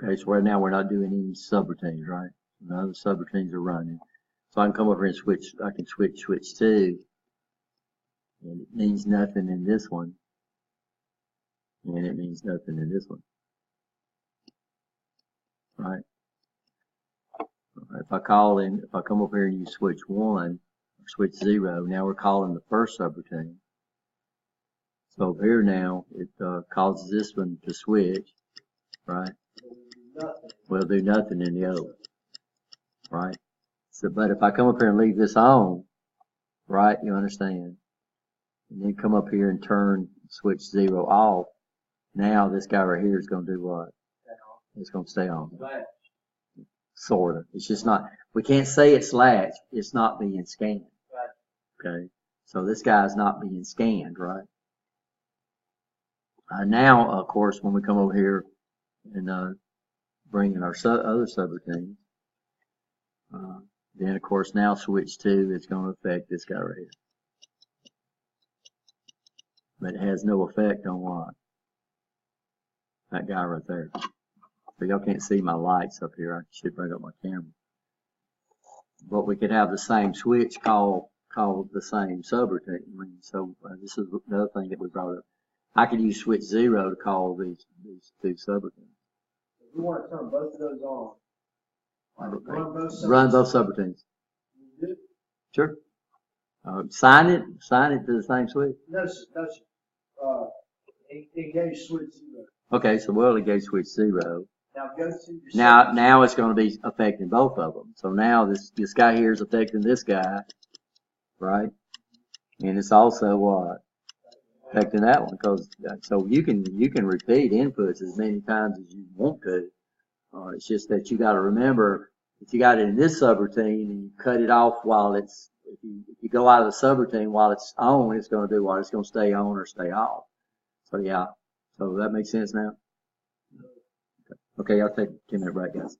Okay, so right now we're not doing any subroutines, right? None of the subroutines are running. So I can come over here and switch, I can switch 2, and it means nothing in this one, and it means nothing in this one, right? If I come over here and use switch 1, or switch 0, now we're calling the first subroutine. So over here now, it causes this one to switch, right? We'll do nothing in the other one, right? So, but if I come up here and leave this on, right, you understand, and then come up here and turn switch 0 off, now this guy right here is going to do what? It's going to stay on. Sort of. It's just not, we can't say it's latch, it's not being scanned. Okay, so this guy's not being scanned, right? Now, of course, when we come over here and bring in our other subroutines, then of course now switch 2 is going to affect this guy right here. But it has no effect on what? That guy right there. So y'all can't see my lights up here. I should bring up my camera. But we could have the same switch called the same subroutine. So this is another thing that we brought up. I could use switch 0 to call these 2 subroutines. If we want to turn both of those on, like Run both subroutines. You Sure. Sign it to the same switch. No, engage switch 0. Okay, so we'll engage switch 0. Now go to your Now it's going to be affecting both of them. So now this guy here is affecting this guy, right? And it's also what? Affecting that one, because so you can repeat inputs as many times as you want to. It's just that you got to remember if you got it in this subroutine and you cut it off while it's if you go out of the subroutine while it's on, it's going to do what? It's going to stay on or stay off. So yeah, so that makes sense now. Okay, I'll take a 10-minute break, guys.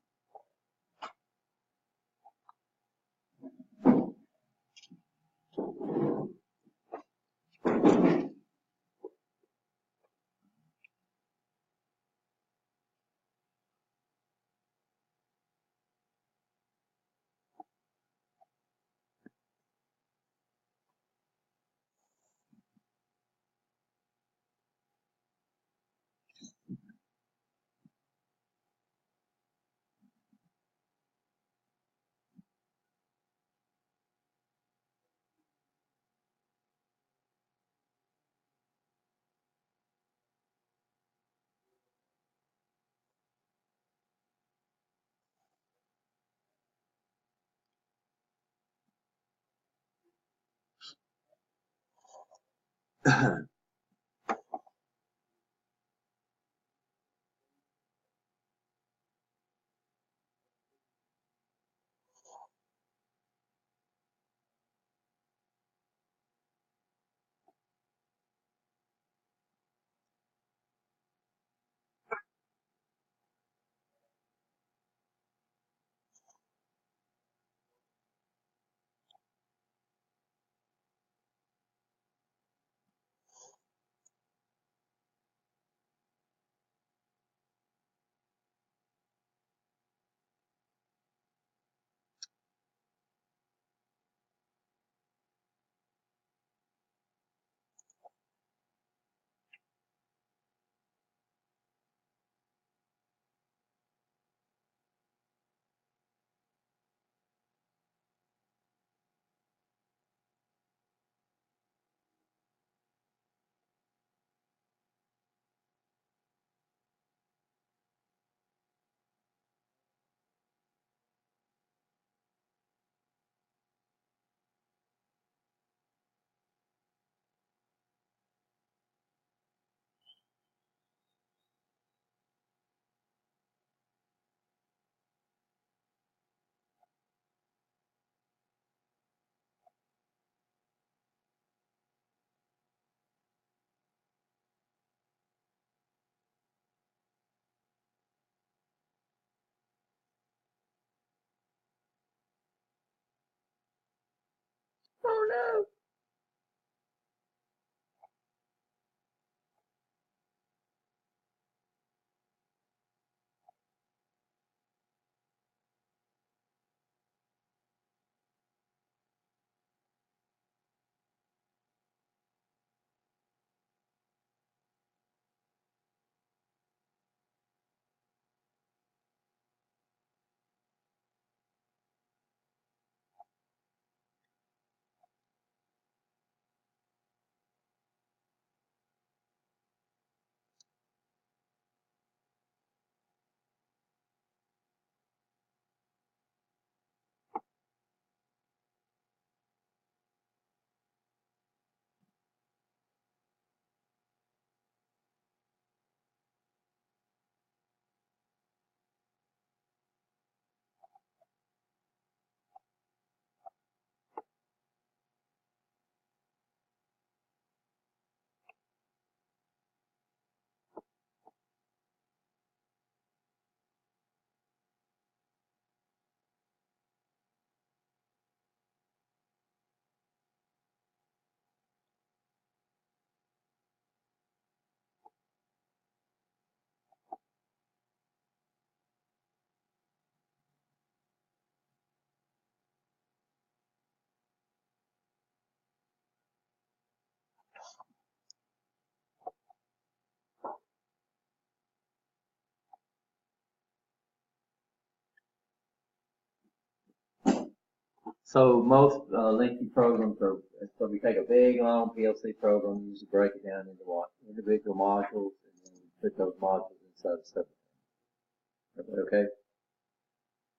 So most lengthy programs are, so we take a big long PLC program, usually break it down into what? Individual modules, and then put those modules inside the separate. Okay?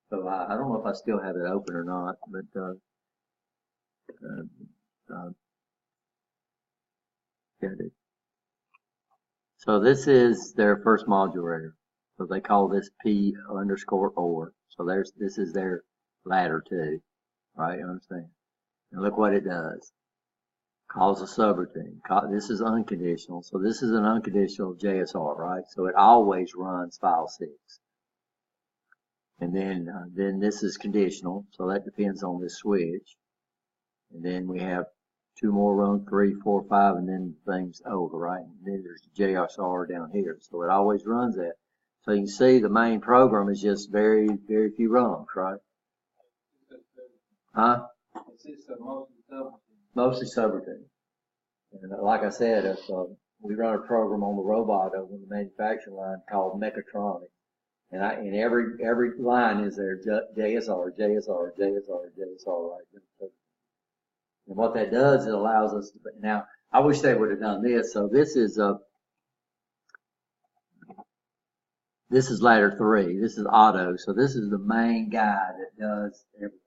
So I don't know if I still have it open or not, but yeah, I did. So this is their first module right here. So they call this P_OR. So this is their ladder 2. Right, you understand? And look what it does. Calls a subroutine. This is unconditional. So this is an unconditional JSR, right? So it always runs file 6. And then this is conditional. So that depends on this switch. And then we have 2 more run, 3, 4, 5, and then things over, right? And then there's JSR down here. So it always runs that. So you can see the main program is just very, very few rungs, right? Huh? Mostly subroutine. And like I said, if we run a program on the robot over the manufacturing line called Mechatronic, and every line is there JSR, JSR, JSR, JSR, right? And what that does, it allows us to. Now, I wish they would have done this. So this is ladder 3. This is auto. So this is the main guy that does everything.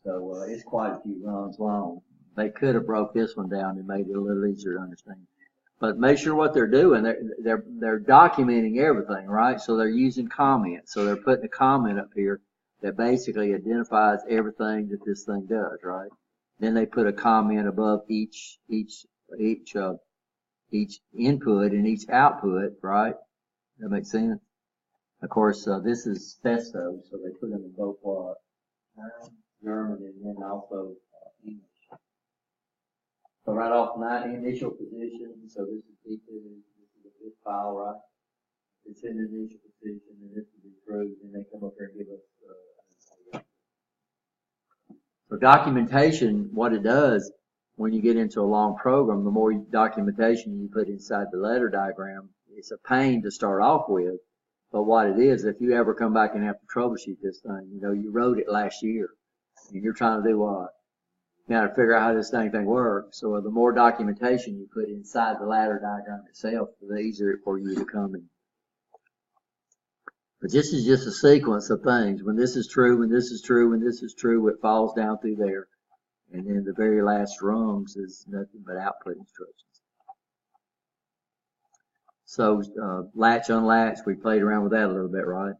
So it's quite a few runs long. They could have broke this one down and made it a little easier to understand. But make sure what they're doing, they're documenting everything, right? So they're using comments. So they're putting a comment up here that basically identifies everything that this thing does, right? Then they put a comment above each input and each output, right? That makes sense. Of course, this is Festo, so they put them in both German and then also English. So right off the initial position, so this is P2, this is a bit file, right? It's in the initial position, and this is approved, and they come up here and give us. So documentation, what it does, when you get into a long program, the more documentation you put inside the ladder diagram, it's a pain to start off with. But what it is, if you ever come back and have to troubleshoot this thing, you wrote it last year. And you're trying to do what? You got to figure out how this thing works. So the more documentation you put inside the ladder diagram itself, the easier for you to come in. But this is just a sequence of things. When this is true, when this is true, when this is true, it falls down through there. And then the very last rungs is nothing but output instructions. So latch, unlatch, we played around with that a little bit, right?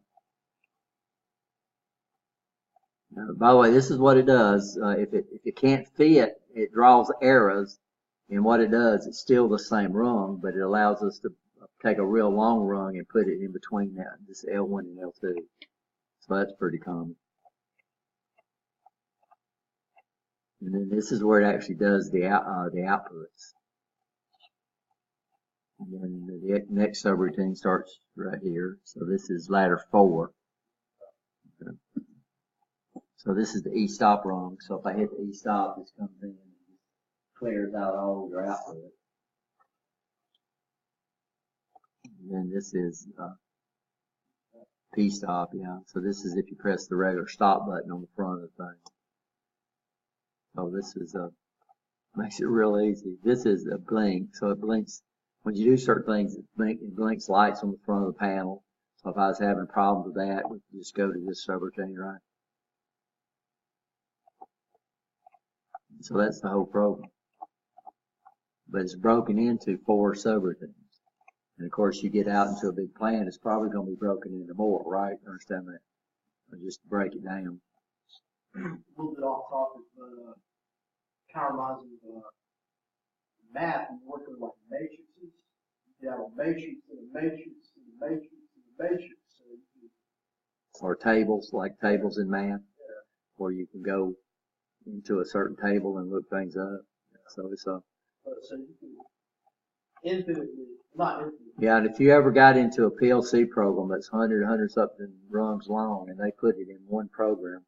By the way, this is what it does. If it can't fit, it draws arrows, and what it does, it's still the same rung, but it allows us to take a real long rung and put it in between that, this L1 and L2. So that's pretty common. And then this is where it actually does the outputs. And then the next subroutine starts right here. So this is ladder 4. Okay. So this is the E-stop rung. So if I hit the E-stop, this comes in and clears out all your output. And then this is P-stop, yeah. So this is if you press the regular stop button on the front of the thing. So this is makes it real easy. This is a blink. So it blinks. When you do certain things, it blinks lights on the front of the panel. So if I was having problems with that, we could just go to this subroutine, right? So that's the whole program. But it's broken into 4 subroutines. And of course, you get out into a big plant, it's probably going to be broken into more, right? Understand that? Or just break it down. A little bit off topic, but kind of reminds me of math and working with like matrices. You have a matrix and a matrix and a matrix and a matrix. So or tables, like tables in math, where you can go into a certain table and look things up. So it's a. So you can infinitely, not infinitely. Yeah, and if you ever got into a PLC program that's 100 something rungs long, and they put it in one program,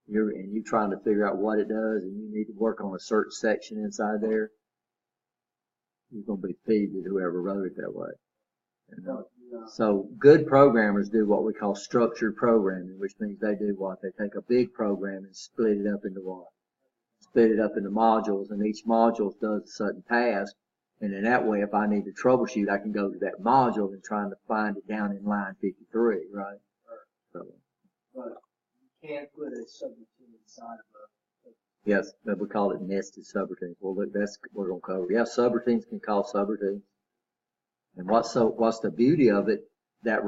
you're trying to figure out what it does, and you need to work on a certain section inside there, you're going to be peeved at whoever wrote it that way. And, So good programmers do what we call structured programming, which means they do what? They take a big program and split it up into what? Split it up into modules, and each module does a certain task. And in that way, if I need to troubleshoot, I can go to that module and try to find it down in line 53, right? So, But you can't put a subroutine inside of yes, but we call it nested subroutines. Well, look, that's what we're going to cover. Yeah, subroutines can call subroutines. And what's the beauty of it? That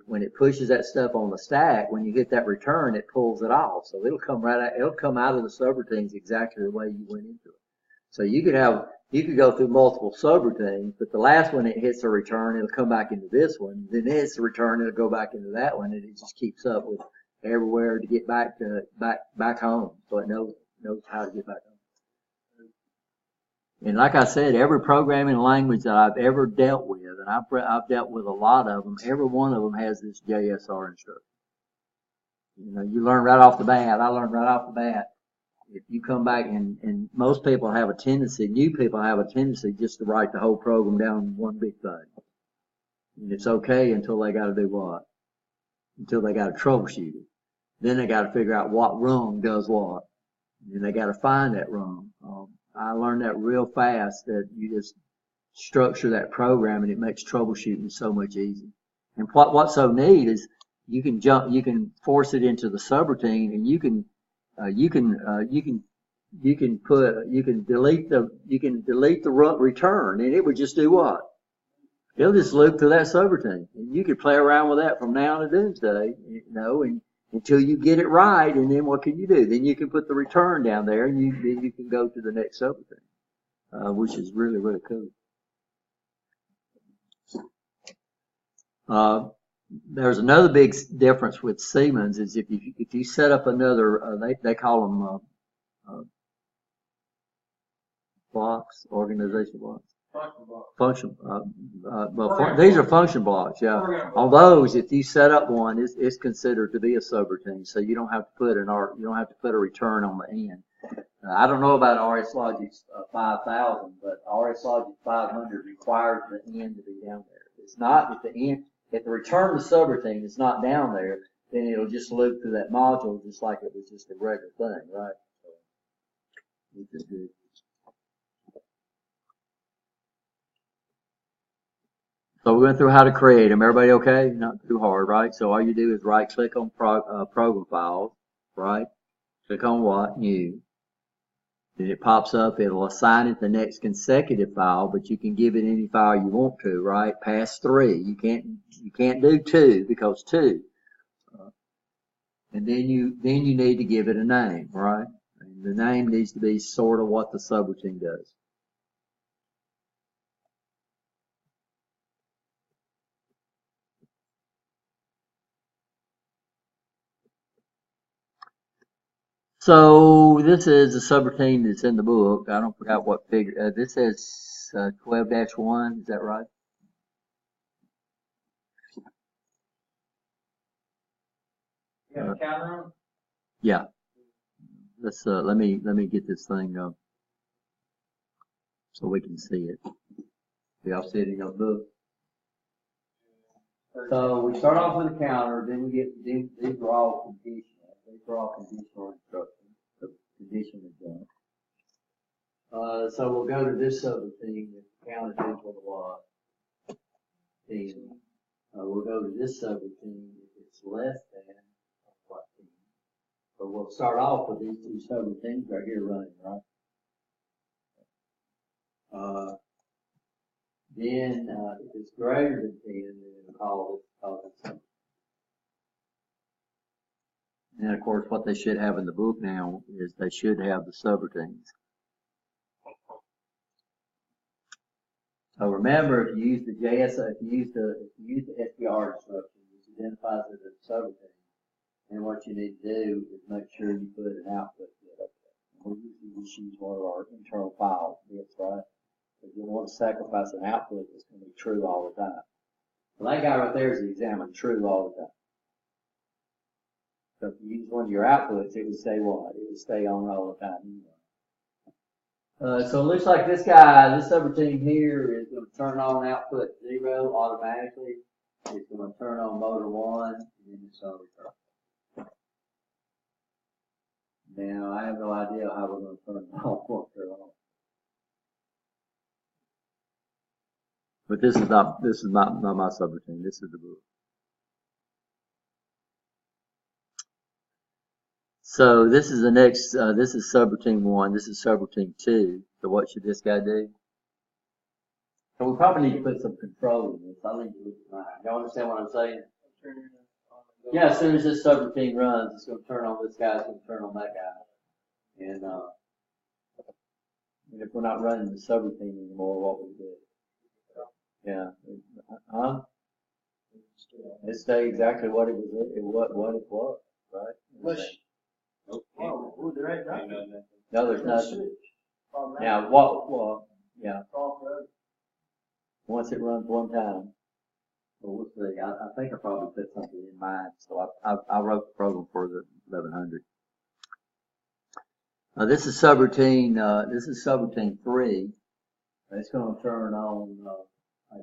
when it pushes that stuff on the stack, when you get that return, it pulls it off. So it'll come out of the subroutines exactly the way you went into it. So you could go through multiple subroutines, but the last one it hits a return, it'll come back into this one. Then it hits the return, it'll go back into that one, and it just keeps up with everywhere to get back home. So it knows how to get back home. And like I said, every programming language that I've ever dealt with, and I've dealt with a lot of them, every one of them has this JSR instruction. You know, you learn right off the bat. I learned right off the bat. If you come back and most people have a tendency, new people have a tendency just to write the whole program down in one big thing. And it's okay until they got to do what? Until they got to troubleshoot it. Then they got to figure out what rung does what. And they got to find that rung. I learned that real fast, that you just structure that program and it makes troubleshooting so much easier. And what's so neat is you can force it into the subroutine, and you can delete the return, and it would just do what? It'll just loop through that subroutine, and you could play around with that from now to doomsday, you know, and until you get it right, and then what can you do? Then you can put the return down there, and then you can go to the next subroutine, which is really, really cool. There's another big difference with Siemens is if you set up another, they call them blocks, organization blocks. Function, these are function blocks, yeah. On those, if you set up one, it's considered to be a subroutine, so you don't have to put a return on the end. I don't know about RSLogix 5000, but RSLogix 500 requires the end to be down there. It's not at the end. If the return to subroutine is not down there, then it'll just loop through that module just like it was just a regular thing, right? Which is good. So we went through how to create them. Everybody okay? Not too hard, right? So all you do is right click on program files, right? Click on what? New. Then it pops up. It'll assign it the next consecutive file, but you can give it any file you want to, right? Past 3. You can't do 2 because 2. And then you need to give it a name, right? And the name needs to be sort of what the subroutine does. So this is a subroutine that's in the book. I don't forget what figure. This says 12-1. Is that right? You got a counter on? Yeah. Let's let me get this thing so we can see it. Y'all see it in your book? So we start off with a counter, then we get these are all conditional. These are all conditional instructions. The condition is done. So we'll go to this subroutine. If the count is equal to what? 10. We'll go to this subroutine if it's less than what? 10. So we'll start off with these two subroutines right here running, right? Then if it's greater than 10, then it'll call it something. And of course, what they should have in the book now is they should have the subroutines. So remember, if you use the JSR, if you use the SPR instruction, which identifies it as a subroutine, then what you need to do is make sure you put an output bit up there. We usually just use one of our internal file bits, right? Because you want to sacrifice an output that's going to be true all the time. Well, that guy right there is examined true all the time. So if you use one of your outputs, it would stay what? It would stay on all the time anyway. So it looks like this guy, this subroutine here is going to turn on output 0 automatically. It's gonna turn on motor one, and then it's gonna return. Now, I have no idea how we're gonna turn it off once they're on. But this is not my subroutine, this is the book. So this is the next, this is subroutine 1, this is subroutine 2. So what should this guy do? So we probably need to put some control in this. I need to look at mine. Y'all understand what I'm saying? Yeah, as soon as this subroutine runs, it's going to turn on this guy, it's going to turn on that guy. And if we're not running the subroutine anymore, what we do? Yeah. It stay exactly what it was, right? Oh, there ain't nothing. No, there's nothing. Automatic. Now, yeah, Off road. once it runs one time, well, we'll see. I think I probably put something in mind, so I wrote the program for the 1100. This is subroutine 3. It's going to turn on a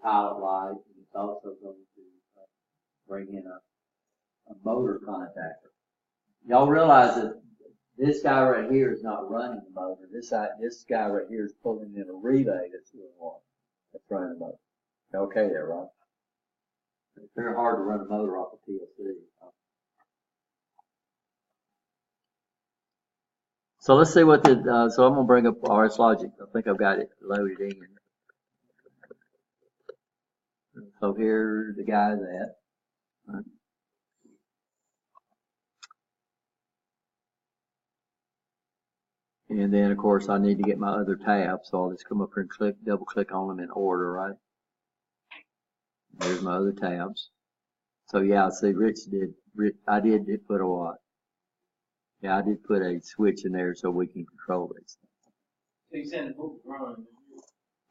pilot light, and it's also going to bring in a motor contactor. Y'all realize that this guy right here is not running the motor. This guy right here is pulling in a relay that's running the motor. Okay there, right? It's very hard to run a motor off a PLC. So let's see what so I'm going to bring up RS Logic. I think I've got it loaded in. So here the guy's at. Right. And then, of course, I need to get my other tabs, so I'll just come up here and double click on them in order, right? There's my other tabs. So yeah, see, I did put a what? Yeah, I did put a switch in there so we can control this. So you saying the book's wrong?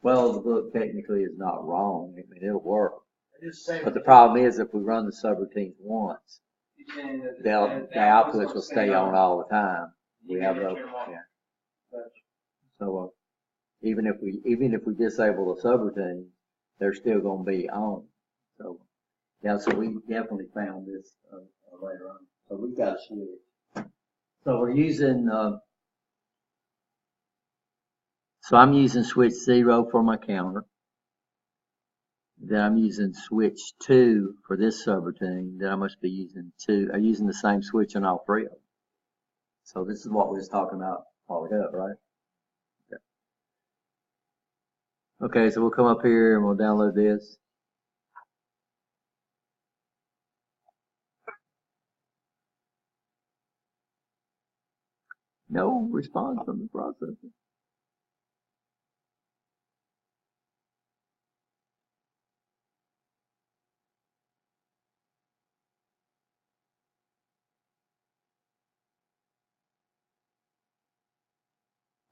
Well, the book technically is not wrong. I mean, it'll work. Just say But the problem is if we run the subroutines once, You're saying that the outputs will stay on all the time. We have no, yeah. So even if we disable the subroutine, they're still going to be on. So yeah, so we definitely found this later on. So we've got a switch. So we're using. So I'm using switch 0 for my counter. Then I'm using switch 2 for this subroutine. Then I must be using 2. I'm using the same switch on all 3 of them. So this is what we was talking about a while ago, right? Okay, so we'll come up here and we'll download this. No response from the processor.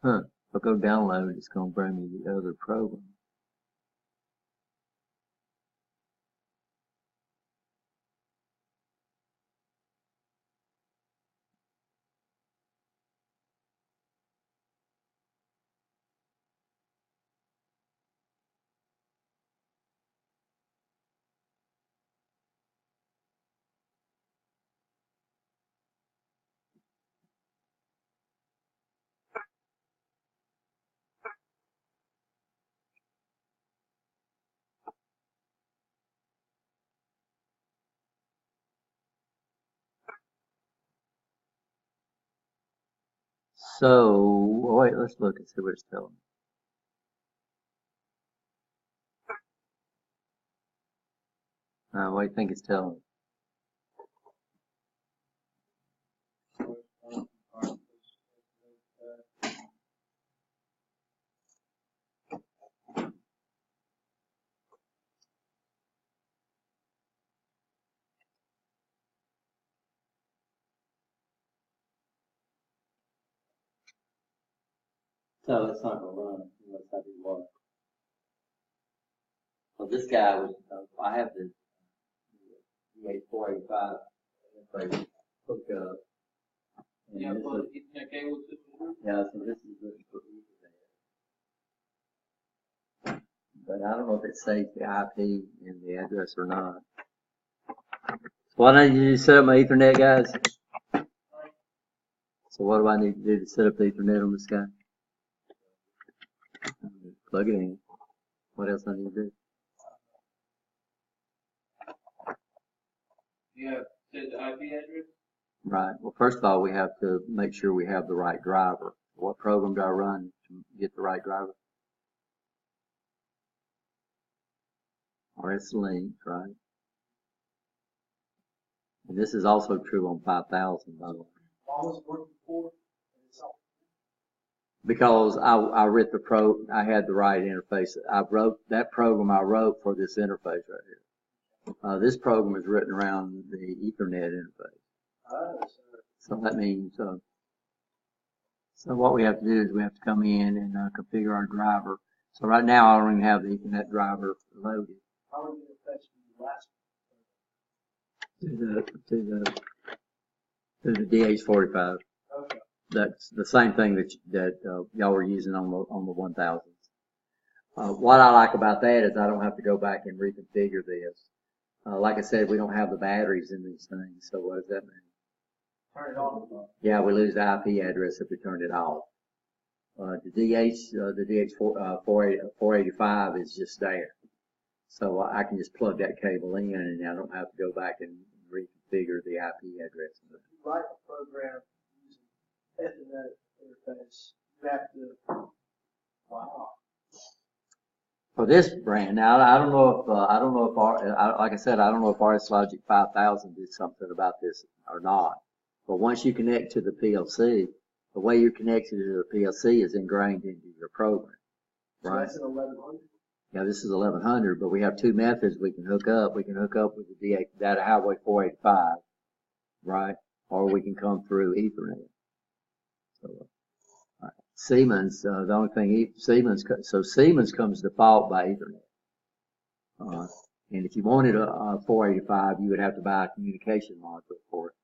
Huh. If I go download, it's going to bring me the other program. So, wait, let's look and see what it's telling me. What do you think it's telling me? So it's not going to run unless I do what? So this guy was, I have the 8485 hook up. And Yeah, this but is, Ethernet cable to the yeah, so this is the but I don't know if it saves the IP in the address or not. Why don't you set up my Ethernet, guys? So what do I need to do to set up the Ethernet on this guy? Plug it in. What else I need to do? You have set the IP address? Right. Well, first of all, we have to make sure we have the right driver. What program do I run to get the right driver? RS Link, right? And this is also true on 5000, by the way. While I was working for, and it's all, Because I read I had the right interface. I wrote that program I wrote for this interface right here. This program is written around the Ethernet interface. So that means, so what we have to do is we have to come in and configure our driver. So right now I don't even have the Ethernet driver loaded. how are you affecting the last To the DH45. one? Okay. That's the same thing that y'all were using on the 1000s. What I like about that is I don't have to go back and reconfigure this. Like I said, we don't have the batteries in these things. So what does that mean? Turn it on. Yeah, we lose the IP address if we turn it off. The 485 is just there. So I can just plug that cable in and I don't have to go back and reconfigure the IP address. If you write a program using Ethernet interface, you have to, wow. For this brand, now I don't know if like I said, I don't know if RS Logic 5000 did something about this or not. But once you connect to the PLC, the way you're connected to the PLC is ingrained into your program, So right? that's an 1100. Yeah, this is 1100, but we have two methods we can hook up. We can hook up with the Data Highway 485, right? Or we can come through Ethernet. So, Siemens, the only thing Siemens comes default by Ethernet. And if you wanted a 485, you would have to buy a communication module for it.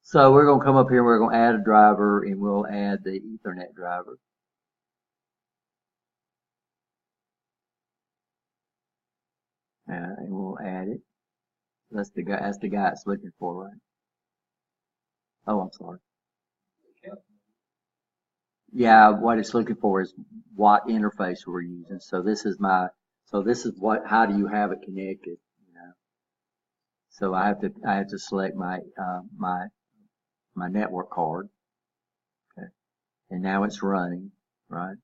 So we're going to come up here and we're going to add a driver and we'll add the Ethernet driver. And we'll add it. That's the guy it's looking for, right? Oh, I'm sorry. Yeah, what it's looking for is what interface we're using. So this is how do you have it connected, you know? So I have to select my network card. Okay. And now it's running, right?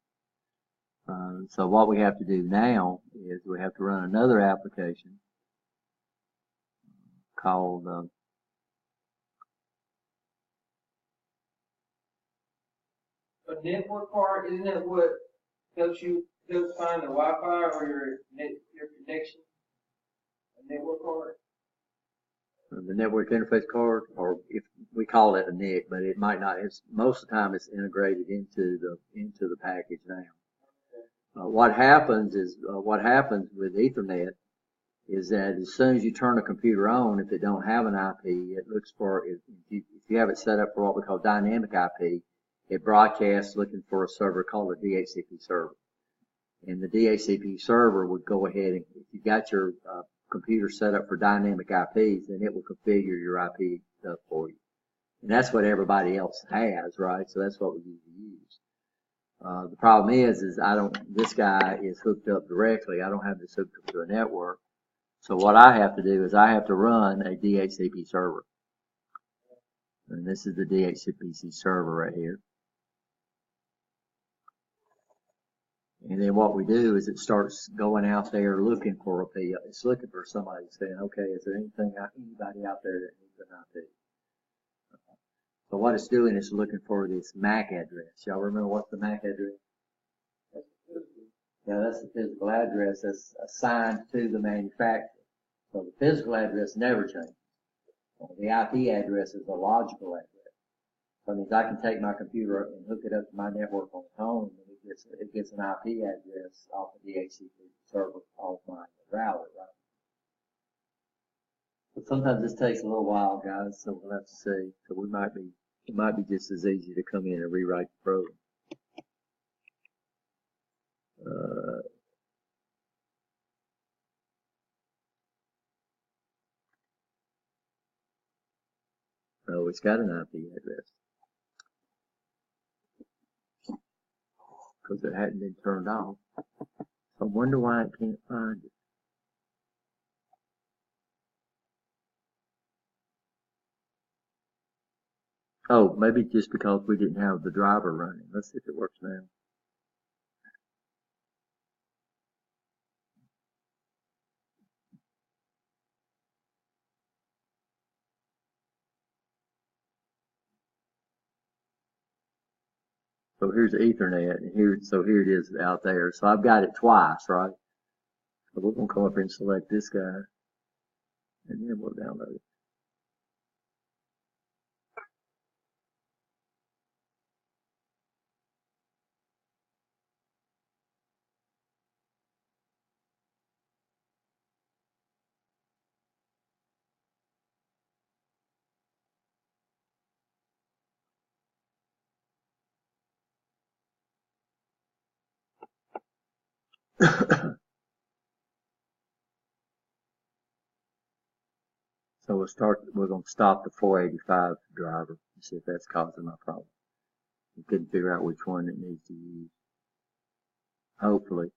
So what we have to do now is we have to run another application called A network card, isn't that what helps find the Wi-Fi or your connection? A network card? the network interface card, or if we call it a NIC, but it might not. Most of the time it's integrated into the package now. What happens with Ethernet is that as soon as you turn a computer on, if it don't have an IP, it looks for, if you have it set up for what we call dynamic IP, it broadcasts looking for a server called a DHCP server. And the DHCP server would go ahead and, if you got your computer set up for dynamic IPs, then it will configure your IP stuff for you. And that's what everybody else has, right? So that's what we usually use. The problem is this guy is hooked up directly. I don't have this hooked up to a network. So what I have to do is I have to run a DHCP server. And this is the DHCP server right here. And then what we do is it starts going out there looking for a PL. It's looking for somebody saying, okay, is there anybody out there that needs an IP? So what it's doing is looking for this MAC address. Y'all remember what's the MAC address? Yeah, that's the physical address that's assigned to the manufacturer. So the physical address never changes. The IP address is a logical address. So that means I can take my computer and hook it up to my network on its own, and it gets an IP address off of the DHCP server off my router, right? But sometimes this takes a little while, guys, so we'll have to see. So it might be just as easy to come in and rewrite the program. Uh, oh, it's got an IP address because it hadn't been turned off. I wonder why it can't find it. Oh, maybe just because we didn't have the driver running. Let's see if it works now. So here's Ethernet, and here it is out there. So I've got it twice, right? So we're gonna come up here and select this guy, and then we'll download it. So we're going to stop the 485 driver and see if that's causing my problem. We couldn't figure out which one it needs to use. Hopefully.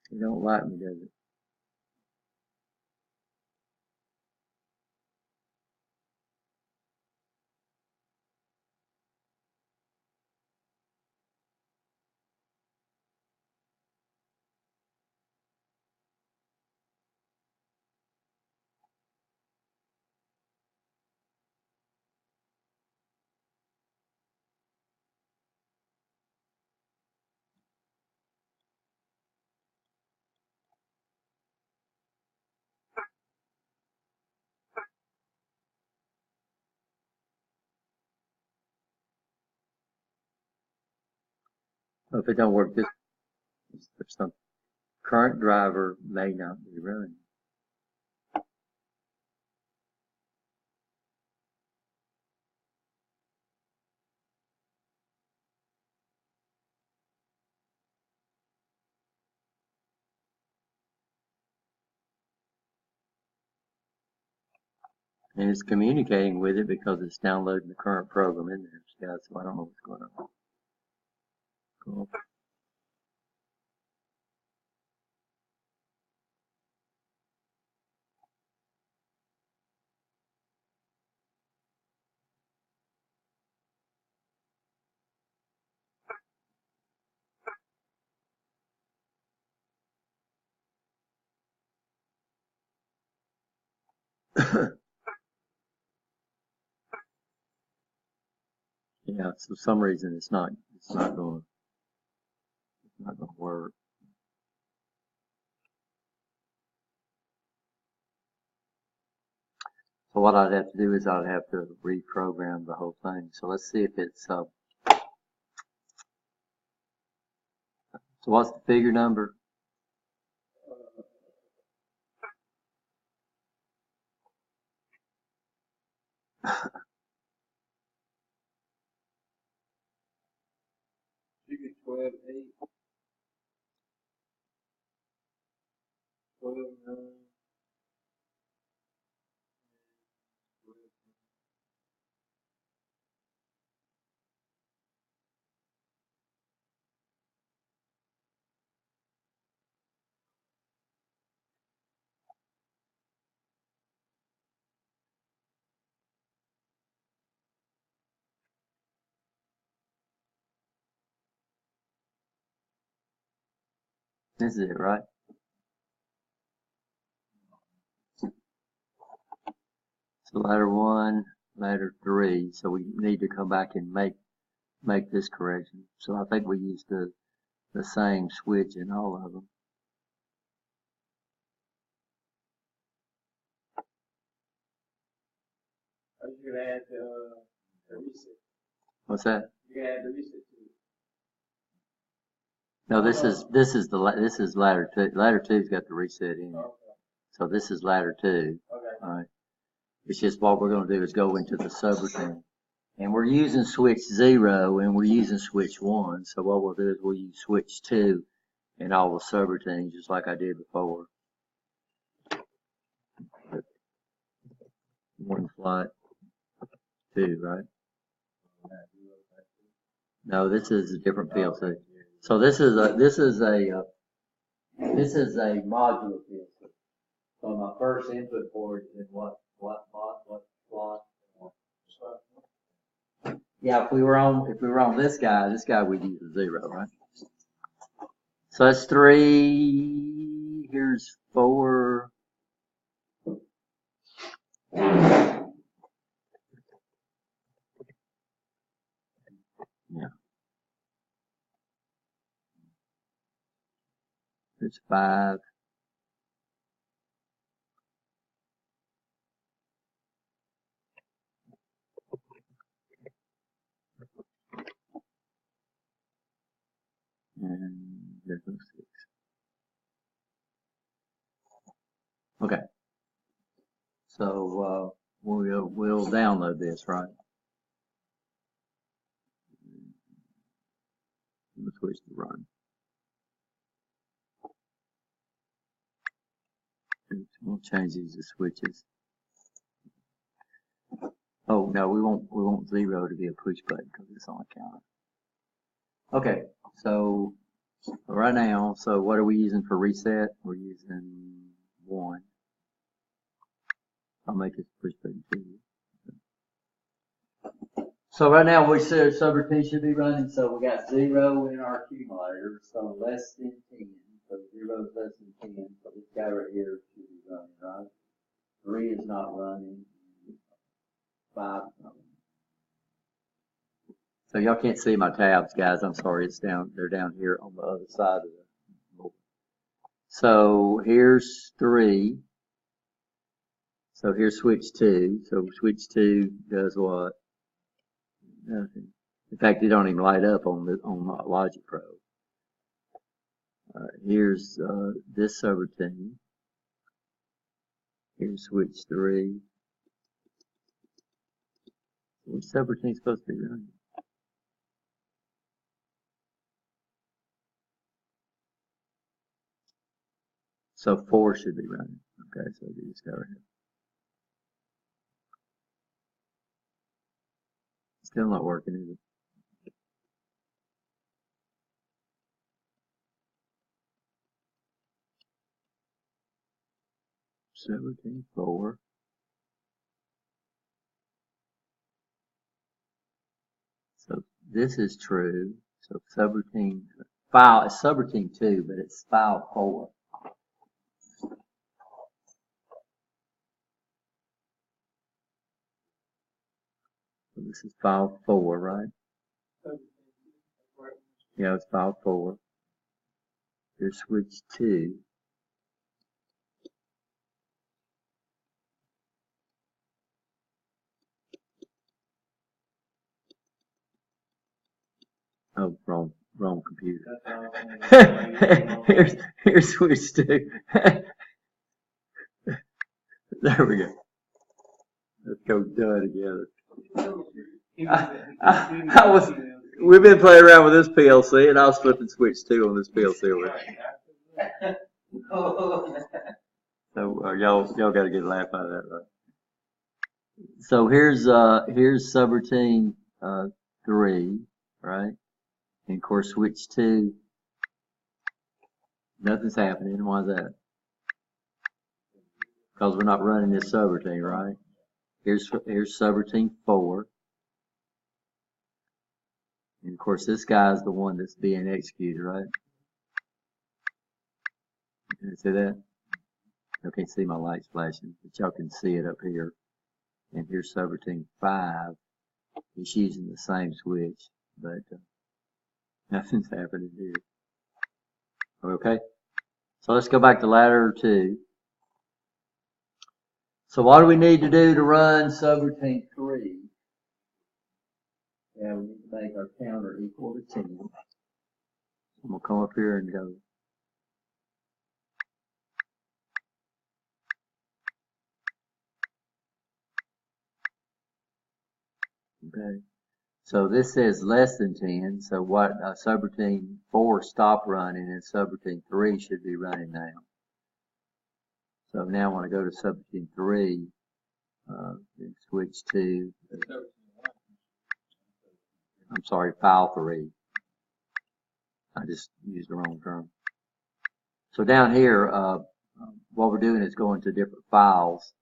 You don't like me, does it? Well, if it don't work, there's some current driver may not be running. And it's communicating with it because it's downloading the current program in there. Yeah, so I don't know what's going on. Cool. Yeah, so for some reason it's not going to work. So what I'd have to do is I'd have to reprogram the whole thing. So let's see if it's, so what's the figure number? Figure 12, 8, 12, 9, 12. This is it, right? So ladder 1, ladder 3. So we need to come back and make this correction. So I think we used the same switch in all of them. Or you could add the reset. What's that? You could add the reset to it. No, this is ladder 2. Ladder 2's got the reset in it. Okay. So this is ladder 2. Okay. All right. It's just what we're going to do is go into the subroutine. And we're using switch 0 and we're using switch 1. So what we'll do is we'll use switch 2 in all the subroutines just like I did before. One flight 2, right? No, this is a different PLC. So this is a modular PLC. So my first input port is in what slot? Yeah, if we were on this guy we'd use a 0, right? So that's 3. Here's 4. Yeah. Here's 5. And there's no 6. Okay. So we'll download this, right? Let's switch to run. We'll change these to switches. Oh no, we want 0 to be a push button because it's on a counter. Okay, so right now, so what are we using for reset? We're using 1. I'll make this push button 2. So right now we said subroutine should be running, so we got 0 in our accumulator, so less than 10. So 0 is less than 10, so this guy right here should be running, right? 3 is not running. 5 is not running. So y'all can't see my tabs, guys. I'm sorry, they're down here on the other side of the board. So here's 3. So here's switch 2. So switch 2 does what? Nothing. In fact, it don't even light up on Logic Pro. Here's this subroutine. Here's switch 3. Which subroutine is supposed to be running? So 4 should be running. Okay, so we just go right here. Still not working, is it? Subroutine 4. So this is true. So subroutine file is subroutine 2, but it's file 4. So this is file 4, right? Yeah, it's file 4. Here's switch 2. Oh, wrong computer. here's switch 2. There we go. Let's go do it together. We've been playing around with this PLC, and I was flipping switch 2 on this PLC over here. So y'all got to get a laugh out of that, right? So here's subroutine 3, right? And of course switch 2, nothing's happening. Why is that? Because we're not running this subroutine, right? Here's subroutine 4. And of course this guy's the one that's being executed, right? You see that? You can't see my lights flashing, but y'all can see it up here. And here's subroutine 5. It's using the same switch, but nothing's happening here. Okay, so let's go back to ladder 2. So what do we need to do to run subroutine 3? Yeah, we need to make our counter equal to 10. I'm going to come up here and go. Okay, so this says less than 10, so what subroutine 4 stopped running and subroutine 3 should be running now. So now I want to go to subroutine 3 and switch to, I'm sorry, file 3. I just used the wrong term. So down here, what we're doing is going to different files,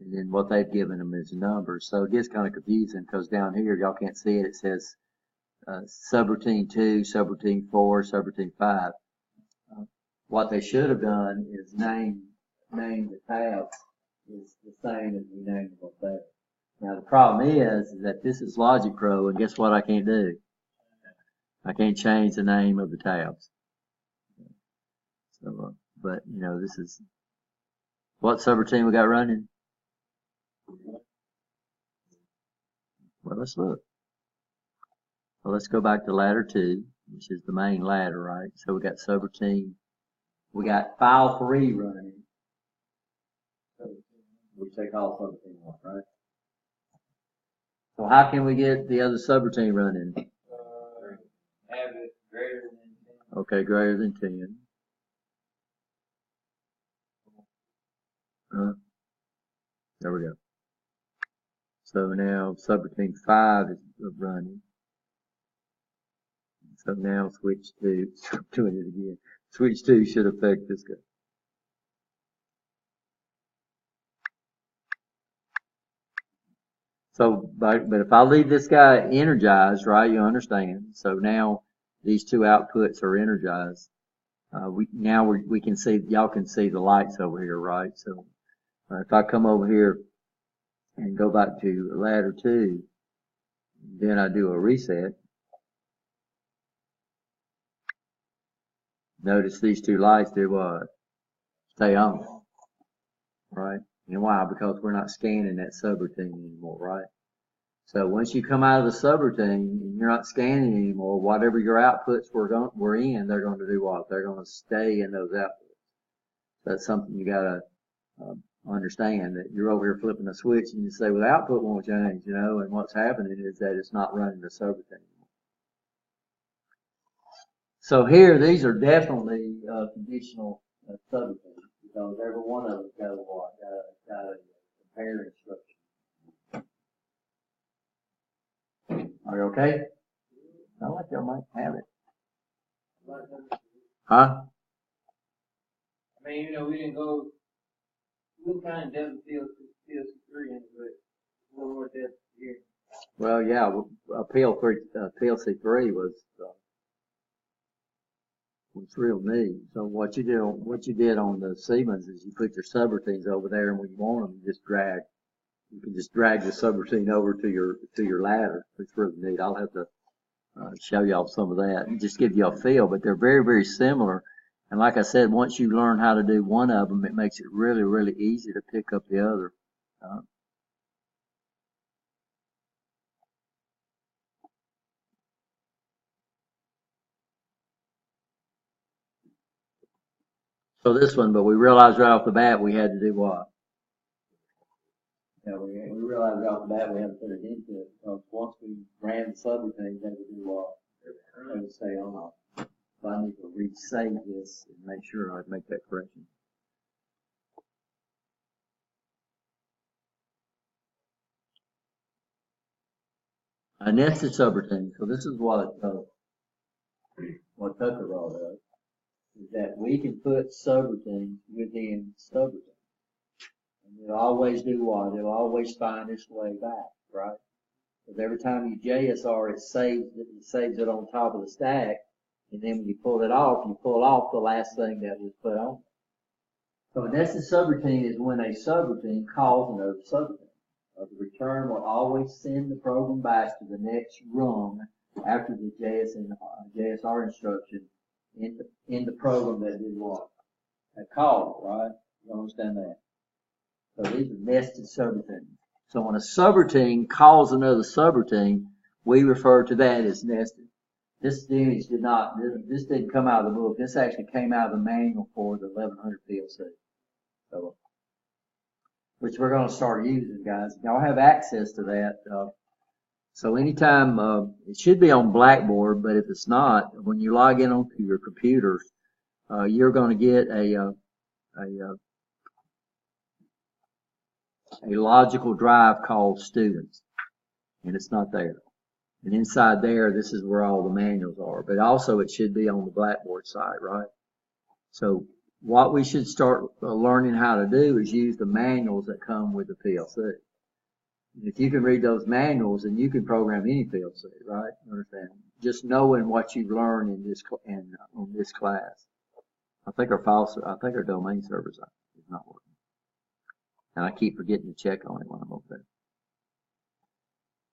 and then what they've given them is numbers. So it gets kind of confusing because down here, y'all can't see it. It says subroutine 2, subroutine 4, subroutine 5. What they should have done is name the tabs is the same as we named them up there. Now the problem is that this is Logic Pro, and guess what I can't do? I can't change the name of the tabs. So, but you know, this is what subroutine we got running. Well, let's look. Well, let's go back to ladder 2, which is the main ladder, right? So we got subroutine. We got file 3 running. We take all subroutine off, right? So how can we get the other subroutine running? Have it greater than 10. Okay, greater than 10. There we go. So now subroutine 5 is running. So now switch to, stop doing it again. Switch 2 should affect this guy. So, but if I leave this guy energized, right, you understand. So now these 2 outputs are energized. We can see, y'all can see the lights over here, right? So if I come over here and go back to ladder 2, then I do a reset. Notice these 2 lights do what? Stay on, right? And why? Because we're not scanning that subroutine anymore, right? So once you come out of the subroutine and you're not scanning anymore, whatever your outputs were in, they're going to do what? They're going to stay in those outputs. That's something you got to understand, that you're over here flipping a switch and you say, well, the output won't change, you know, and what's happening is that it's not running the subroutine anymore. So here, these are definitely conditional subroutines, because every one of them got a what? Got a compare instruction. Are you okay? I like y'all might have it. Huh? I mean, you know, we didn't go, we kind of depth PLC3 in it, but a little more depth here. Well, yeah, PLC3 was real neat. So what you did on the Siemens is you put your subroutines over there, and when you want them, you can just drag the subroutine over to your ladder. It's really neat. I'll have to show y'all some of that and just give you a feel, but they're very, very similar. And like I said, once you learn how to do one of them, it makes it really, really easy to pick up the other. So this one, but we realized right off the bat we had to do what? Yeah, we realized right off the bat we had to put it into it, because once we ran the subroutines, they would do what? They would stay on. So I need to resave this and make sure I make that correction. A nested subroutine. So this is what Tucker brought up, is that we can put subroutines within subroutines. And it'll always do what? It'll always find its way back, right? Because every time you JSR, it saves it on top of the stack, and then when you pull it off the last thing that was put on. So a nested subroutine is when a subroutine calls another subroutine. The return will always send the program back to the next rung after the JSR instruction in the program that did what? That called it, right? You understand that? So these are nested subroutines. So when a subroutine calls another subroutine, we refer to that as nested. This image this didn't come out of the book. This actually came out of the manual for the 1100 PLC. So, which we're going to start using, guys. Y'all have access to that. So anytime, it should be on Blackboard, but if it's not, when you log in onto your computers, you're going to get a logical drive called Students, and it's not there. And inside there, this is where all the manuals are, but also it should be on the Blackboard side, right? So what we should start learning how to do is use the manuals that come with the PLC. If you can read those manuals, then you can program any PLC, right? Understand? Just knowing what you've learned in this class. I think our domain server is not working, and I keep forgetting to check on it when I'm over there.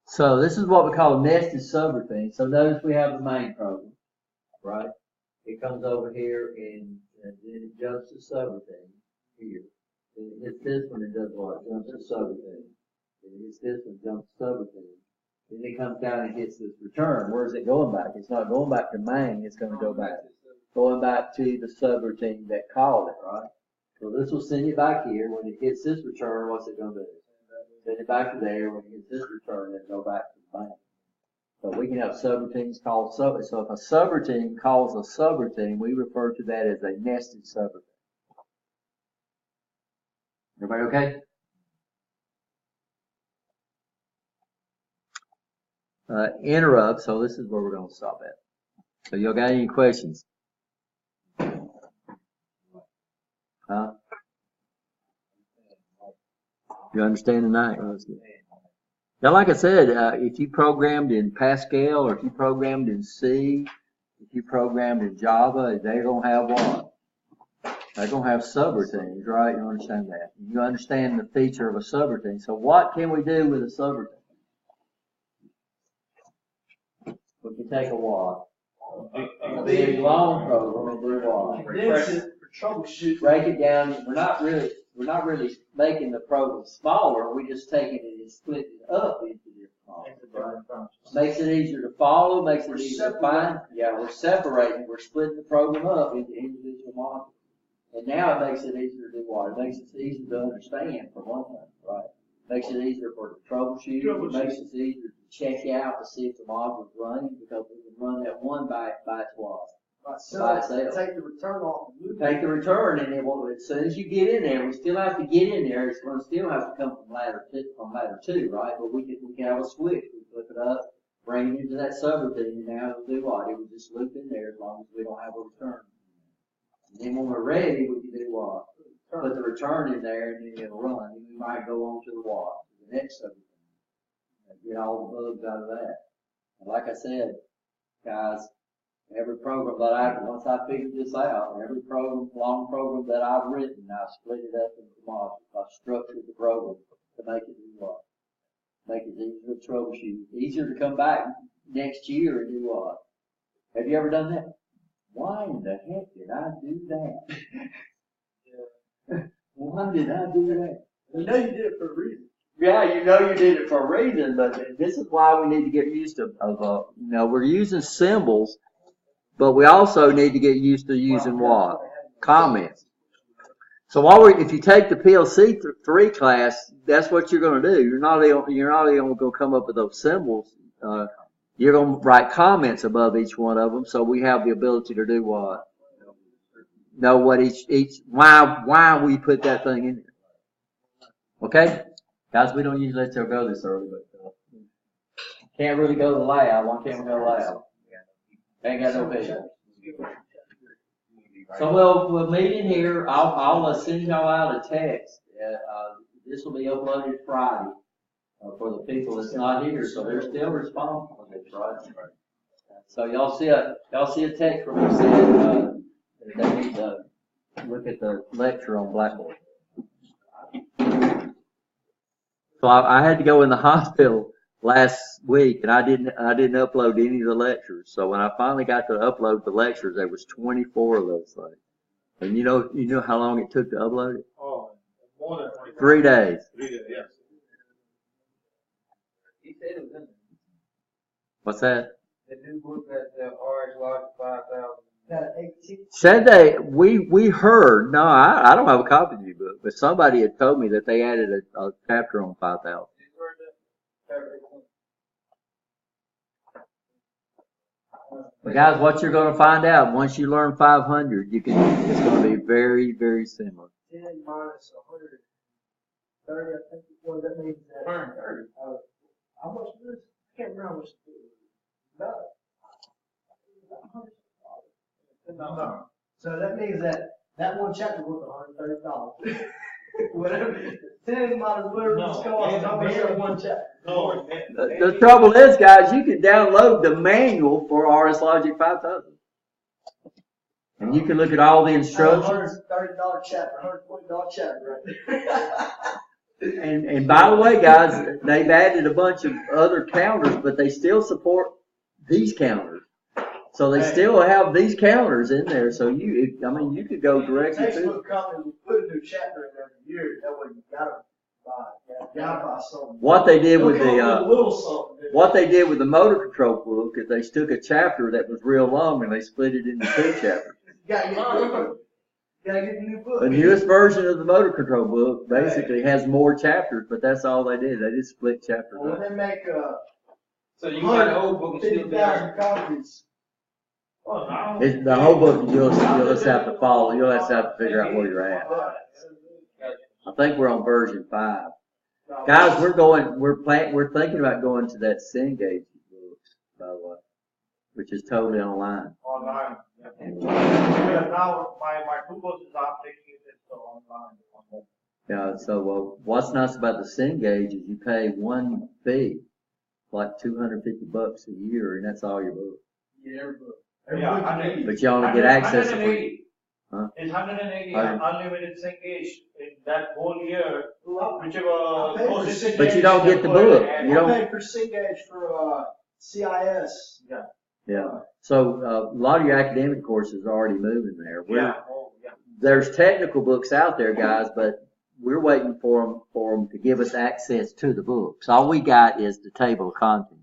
So this is what we call nested subroutine. So notice we have the main program, right? It comes over here and then it jumps to subroutine here. Then it hits this one and does what? Jumps to subroutine. Then it hits this one, jumps to subroutine. Then it comes down and hits this return. Where is it going back? It's not going back to main. It's going to go back, going back to the subroutine that called it, right? So this will send it back here. When it hits this return, what's it going to do? Send it back to there. When it hits this return, then go back to the main. So we can have subroutines called so if a subroutine calls a subroutine, we refer to that as a nested subroutine. Everybody okay? Interrupt, so this is where we're going to stop at. So y'all got any questions? Huh? You understand tonight? Now, like I said, if you programmed in Pascal or if you programmed in C, if you programmed in Java, they're going to have what? They're going to have subroutines, right? You understand that. You understand the feature of a subroutine. So what can we do with a subroutine? We can take a what? A big long program and do what? Break it down. We're not really making the program smaller. We're just taking it and splitting it up into different modules, right? Makes it easier to follow, makes it easier to find. Yeah, we're separating, we're splitting the program up into individual modules. And now it makes it easier to do what? It makes it easier to understand for one thing, right? Makes it easier for the troubleshooting. It makes it easier to check out to see if the module's running because we can run that one by its what? By itself. Take the return off. Take the return, and then as soon as you get in there, we still have to get in there. It's going to still have to come from ladder 2, right? But we can have a switch. We flip it up, bring it into that subroutine, and now it'll do what? It will just loop in there as long as we don't have a return. And then when we're ready, we can do what? Put the return in there, and then it'll run. And we might go on to the what? To the next subroutine. And get all the bugs out of that. And like I said, guys, every program that once I figured this out, every long program that I've written, I've split it up into modules. I've structured the program to make it do what? Make it easier to troubleshoot, easier to come back next year and do what? Have you ever done that? Why in the heck did I do that? Why did I do that? You know you did it for a reason. Yeah, you know you did it for a reason, but this is why we need to get used to, we're using symbols, but we also need to get used to using what? Comments. So if you take the PLC 3 class, that's what you're going to do. You're not only going to come up with those symbols, you're going to write comments above each one of them, so we have the ability to do what? Know what why we put that thing in there. Okay? Guys, we don't usually let y'all go this early, but can't really go to the lab. Why can't we go to the lab? Ain't got no vision. So we'll meet in here. I'll send y'all out a text. This will be uploaded Friday for the people that's not here, so they're still responsible for this, right? So y'all see a text from me saying they need look at the lecture on Blackboard. So I had to go in the hospital last week, and I didn't upload any of the lectures. So when I finally got to upload the lectures, there was 24 of those things. And you know how long it took to upload it? Oh, more than 25. 3 days. 3 days, yes. He said it was in What's that? the new book that the RH Logic 5000. That 18. Said we heard, no, I don't have a copy of the book, but somebody had told me that they added a chapter on 5,000. Did you heard that? But guys, what you're going to find out once you learn 500, it's going to be very, very similar. 10 minus 130, I think, what that means that. 130. How much is this? I can't remember how much it is. About No. So that means that one chapter was $130. Whatever, 10 minus whatever No, it's cost, I'll be here one chapter. No. The trouble is, guys, you can download the manual for RS Logic 5000. And you can look at all the instructions. $130 chapter, $120 chapter right there. And by the way, guys, they've added a bunch of other counters, but they still support these counters. So they still have these counters in there. So you could go directly to. Facebook company will put a new chapter in every year. That way you gotta buy it. You gotta buy something. What they did with They'll come the a little something. what they did with the motor control book is they took a chapter that was real long and they split it into 2 chapters. You gotta get the new book. You gotta get the new book. The newest version of the motor control book basically has more chapters, but that's all they did. They just split chapters Well, up. when they make So you got the old book and still be there. 50,000 copies. Oh, now. The whole book, you'll just have to follow. You'll just have to figure out where you're at. I think we're on version 5. Guys, we're thinking about going to that Cengage books, by the way, which is totally online. Online. Yeah, now my 2 courses I'm taking it online. Yeah, so what's nice about the Cengage is you pay one fee, like $250 a year, and that's all your book. Yeah, every book. Yeah, 180. But you only get access to 180. Huh? It's 180 100. unlimited Cengage in that whole year, Well, whichever I paid course for is But you don't get the book. You I don't. paid for Cengage for CIS. Yeah. So a lot of your academic courses are already moving there. Yeah. Oh, yeah. There's technical books out there, guys, but we're waiting for them to give us access to the books. All we got is the table of contents.